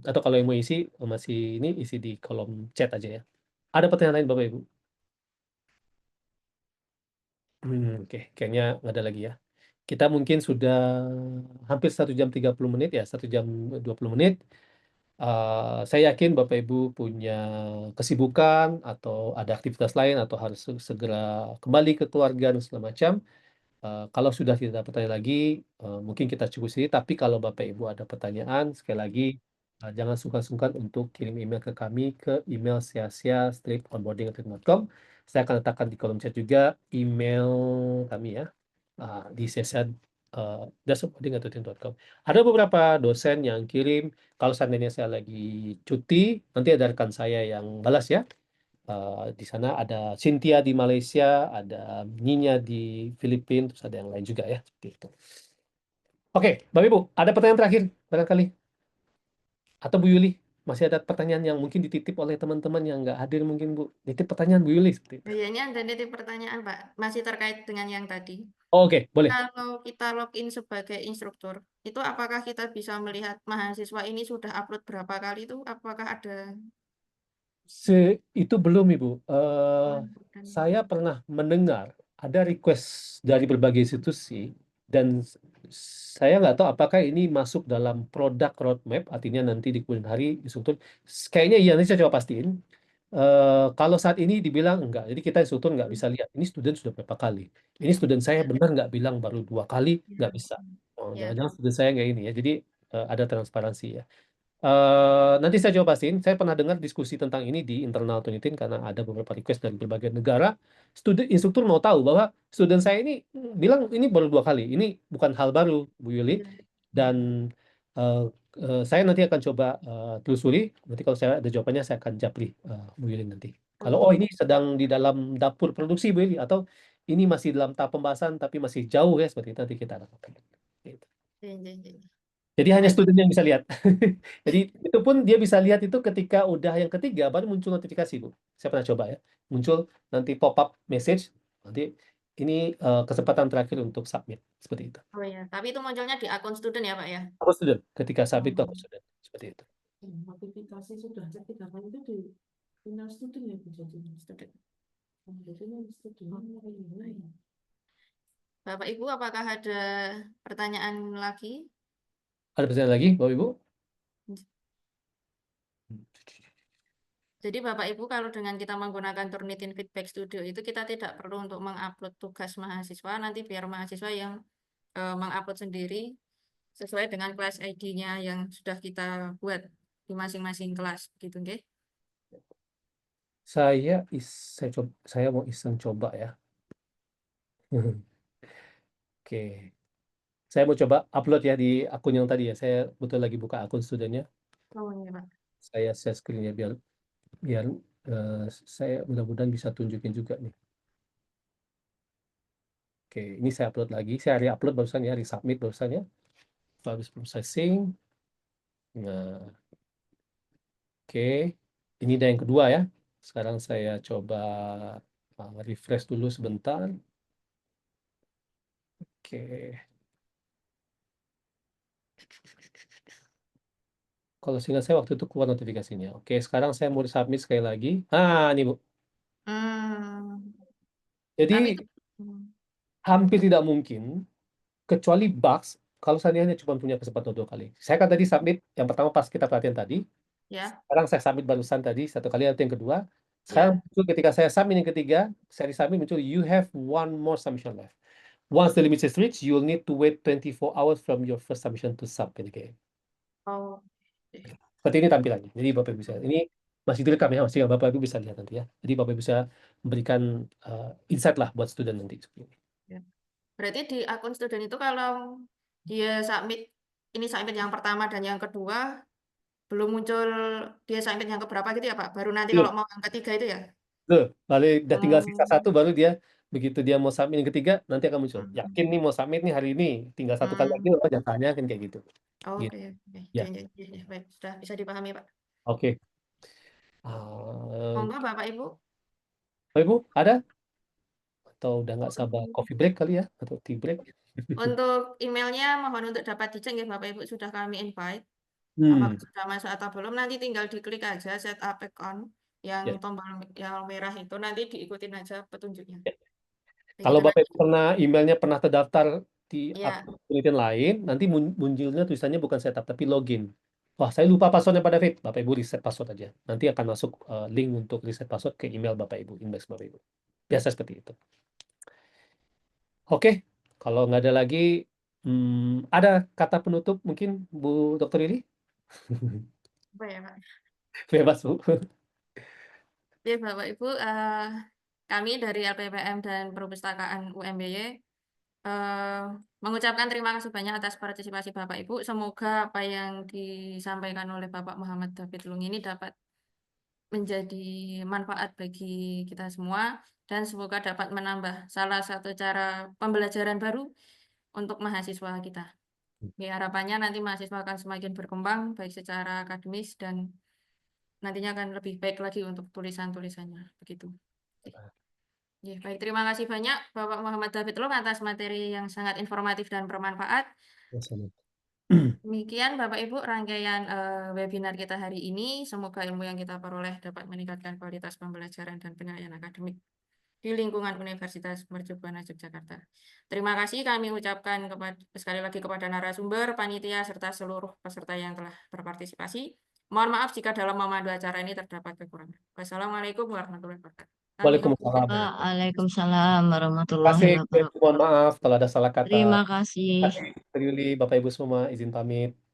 Speaker 1: Atau kalau yang mau isi, masih ini isi di kolom chat aja ya. Ada pertanyaan lain Bapak Ibu? Oke, kayaknya nggak ada lagi ya. Kita mungkin sudah hampir 1 jam 30 menit ya, 1 jam 20 menit. Saya yakin Bapak Ibu punya kesibukan atau ada aktivitas lain atau harus segera kembali ke keluarga dan segala macam. Kalau sudah tidak ada pertanyaan lagi, mungkin kita cukup sini. Tapi kalau Bapak Ibu ada pertanyaan, sekali lagi jangan sungkan-sungkan untuk kirim email ke kami ke email sia-sia@onboarding@tim.com. Saya akan letakkan di kolom chat juga email kami ya di sia-sia@onboarding@tim.com. Ada beberapa dosen yang kirim. Kalau seandainya saya lagi cuti, nanti ada rekan saya yang balas ya. Di sana ada Cynthia di Malaysia, ada Ninya di Filipina, terus ada yang lain juga ya. Seperti itu. Oke, Bapak Ibu, ada pertanyaan terakhir barangkali? Atau Bu Yuli, masih ada pertanyaan yang mungkin dititip oleh teman-teman yang nggak hadir mungkin Bu? Titip pertanyaan Bu Yuli seperti itu.
Speaker 3: Kayaknya ada titip pertanyaan Pak, masih terkait dengan yang tadi.
Speaker 1: Oke, boleh.
Speaker 3: Kalau kita login sebagai instruktur, itu apakah kita bisa melihat mahasiswa ini sudah upload berapa kali itu? Apakah ada
Speaker 1: Itu belum, Ibu.
Speaker 3: Dan
Speaker 1: Saya pernah mendengar ada request dari berbagai institusi dan saya nggak tahu apakah ini masuk dalam produk roadmap, artinya nanti di kemudian hari instruktur. Kayaknya iya, nanti saya coba pastiin. Kalau saat ini dibilang enggak, jadi kita instruktur nggak bisa lihat ini student sudah berapa kali. Ini student saya
Speaker 3: ya,
Speaker 1: benar nggak bilang baru 2 kali,
Speaker 3: ya,
Speaker 1: nggak bisa. Oh,
Speaker 3: ya,
Speaker 1: jangan-jangan student saya nggak ini ya. Jadi ada transparansi ya. Nanti saya coba pastiin. Saya pernah dengar diskusi tentang ini di internal Tunitin karena ada beberapa request dari berbagai negara. Student instruktur mau tahu bahwa student saya ini bilang ini baru 2 kali. Ini bukan hal baru, Bu Yuli.
Speaker 3: ya.
Speaker 1: Dan eh, saya nanti akan coba telusuri. Nanti kalau saya ada jawabannya, saya akan japri Bu Yuli nanti. Kalau
Speaker 3: Oh,
Speaker 1: ini sedang di dalam dapur produksi Bu Yuli atau ini masih dalam tahap pembahasan tapi masih jauh ya seperti itu nanti kita lakukan. Gitu.
Speaker 3: ya, ya, ya.
Speaker 1: Jadi hanya
Speaker 3: Baik.
Speaker 1: student yang bisa lihat. Jadi itu pun dia bisa lihat itu ketika udah yang ketiga baru muncul notifikasi, Bu. Saya pernah coba ya. Muncul nanti pop-up message. Nanti ini kesempatan terakhir untuk submit. Seperti itu.
Speaker 3: Oh ya, tapi itu munculnya di akun student ya Pak ya?
Speaker 1: Aku student. Ketika submit itu
Speaker 3: Oh.
Speaker 1: aku student. Seperti itu.
Speaker 4: Notifikasi sudah cek 3 kali itu di email student ya Bu, jadi
Speaker 3: Student.
Speaker 4: jadi ini student
Speaker 3: Baik. Bapak Ibu, apakah ada pertanyaan lagi?
Speaker 1: Ada pertanyaan lagi, Bapak Ibu?
Speaker 3: Jadi Bapak Ibu, kalau dengan kita menggunakan Turnitin Feedback Studio itu kita tidak perlu untuk mengupload tugas mahasiswa, nanti biar mahasiswa yang mengupload sendiri sesuai dengan kelas ID-nya yang sudah kita buat di masing-masing kelas, gitu, nggih?
Speaker 1: Saya mau iseng coba ya. Oke. Saya mau coba upload ya di akun yang tadi ya. Saya betul lagi buka akun studentnya.
Speaker 3: Oh iya Pak.
Speaker 1: Saya share screen-nya biar biar saya mudah-mudahan bisa tunjukin juga nih. Oke, ini saya upload lagi. Saya re-upload barusan ya, resubmit barusan ya. Habis processing. Nah, oke. Ini udah yang kedua ya. Sekarang saya coba refresh dulu sebentar. Oke. Kalau seingat saya waktu itu keluar notifikasinya. Oke, sekarang saya mau submit sekali lagi. Ini Bu.
Speaker 3: Hmm,
Speaker 1: Jadi
Speaker 3: tapi itu
Speaker 1: hampir tidak mungkin kecuali bugs kalau saya hanya cuma punya kesempatan 2 kali. Saya kan tadi submit yang pertama pas kita pelatihan tadi.
Speaker 3: ya,
Speaker 1: Sekarang saya submit barusan tadi 1 kali atau yang kedua. Sekarang
Speaker 3: ya.
Speaker 1: muncul ketika saya submit yang ketiga, saya submit muncul you have one more submission left. Once the limit is reached, you'll need to wait 24 hours from your first submission to submit again.
Speaker 3: Oh,
Speaker 1: Seperti ini tampilannya. Jadi Bapak Ibu bisa. Ini masih direkam ya, masih Bapak Ibu bisa lihat nanti ya. Jadi Bapak Ibu bisa memberikan insight lah buat student nanti.
Speaker 3: ya. Berarti di akun student itu kalau dia submit, ini submit yang pertama dan yang kedua, belum muncul dia submit yang keberapa gitu ya Pak? Baru nanti kalau
Speaker 1: Belum.
Speaker 3: mau yang ketiga itu ya?
Speaker 1: Tuh, lalu udah tinggal sisa
Speaker 3: Oh,
Speaker 1: 1 baru dia begitu dia mau submit yang ketiga nanti akan muncul.
Speaker 3: hmm.
Speaker 1: Yakin nih mau submit nih hari ini, tinggal 1 kali lagi
Speaker 3: Hmm.
Speaker 1: apa datanya kan kayak gitu.
Speaker 3: Oke,
Speaker 1: Gitu.
Speaker 3: oke.
Speaker 1: Ya,
Speaker 3: Ya, ya, ya, ya. Baik, sudah bisa dipahami Pak.
Speaker 1: oke. Ah,
Speaker 3: Monggo Bapak Ibu.
Speaker 1: Bapak Ibu ada atau udah nggak sabar coffee break kali ya atau tea break?
Speaker 3: Untuk emailnya mohon untuk dapat dicek ya Bapak Ibu, sudah kami invite. Apakah
Speaker 1: Hmm,
Speaker 3: sudah masuk atau belum, nanti tinggal diklik aja set up account yang
Speaker 1: ya.
Speaker 3: tombol yang merah itu, nanti diikutin aja petunjuknya.
Speaker 1: Kalau
Speaker 3: Begitu
Speaker 1: Bapak
Speaker 3: nanti.
Speaker 1: Ibu pernah emailnya pernah terdaftar di
Speaker 3: Ya,
Speaker 1: akun penelitian lain, nanti munculnya tulisannya bukan setup tapi login. Wah, saya lupa passwordnya pada Fit. Bapak Ibu reset password aja. Nanti akan masuk link untuk reset password ke email Bapak Ibu, inbox Bapak Ibu. Biasa seperti itu. Oke, kalau nggak ada lagi, ada kata penutup mungkin Bu Dokter Lili?
Speaker 3: apa ya Pak?
Speaker 1: Bebas Bu.
Speaker 3: Ya Bapak Ibu, kami dari LPPM dan Perpustakaan UMBY mengucapkan terima kasih banyak atas partisipasi Bapak Ibu. Semoga apa yang disampaikan oleh Bapak Muhammad David Lung ini dapat menjadi manfaat bagi kita semua dan semoga dapat menambah salah satu cara pembelajaran baru untuk mahasiswa kita. Ya, harapannya nanti mahasiswa akan semakin berkembang baik secara akademis dan nantinya akan lebih baik lagi untuk tulisan-tulisannya. Begitu. Ya, baik, terima kasih banyak Bapak Muhammad David Lung atas materi yang sangat informatif dan bermanfaat. Demikian Bapak Ibu rangkaian webinar kita hari ini. Semoga ilmu yang kita peroleh dapat meningkatkan kualitas pembelajaran dan penilaian akademik di lingkungan Universitas Mercubuana Yogyakarta. Terima kasih kami ucapkan sekali lagi kepada narasumber, panitia, serta seluruh peserta yang telah berpartisipasi. Mohon maaf jika dalam memandu acara ini terdapat kekurangan. Wassalamualaikum warahmatullahi wabarakatuh. Kami
Speaker 1: Waalaikumsalam.
Speaker 3: akhiri.
Speaker 5: Waalaikumsalam
Speaker 1: Terima
Speaker 5: warahmatullahi
Speaker 1: kasih,
Speaker 5: wabarakatuh.
Speaker 1: mohon maaf kalau ada salah kata.
Speaker 5: Terima kasih.
Speaker 1: Terima kasih, Bapak Ibu semua, izin pamit.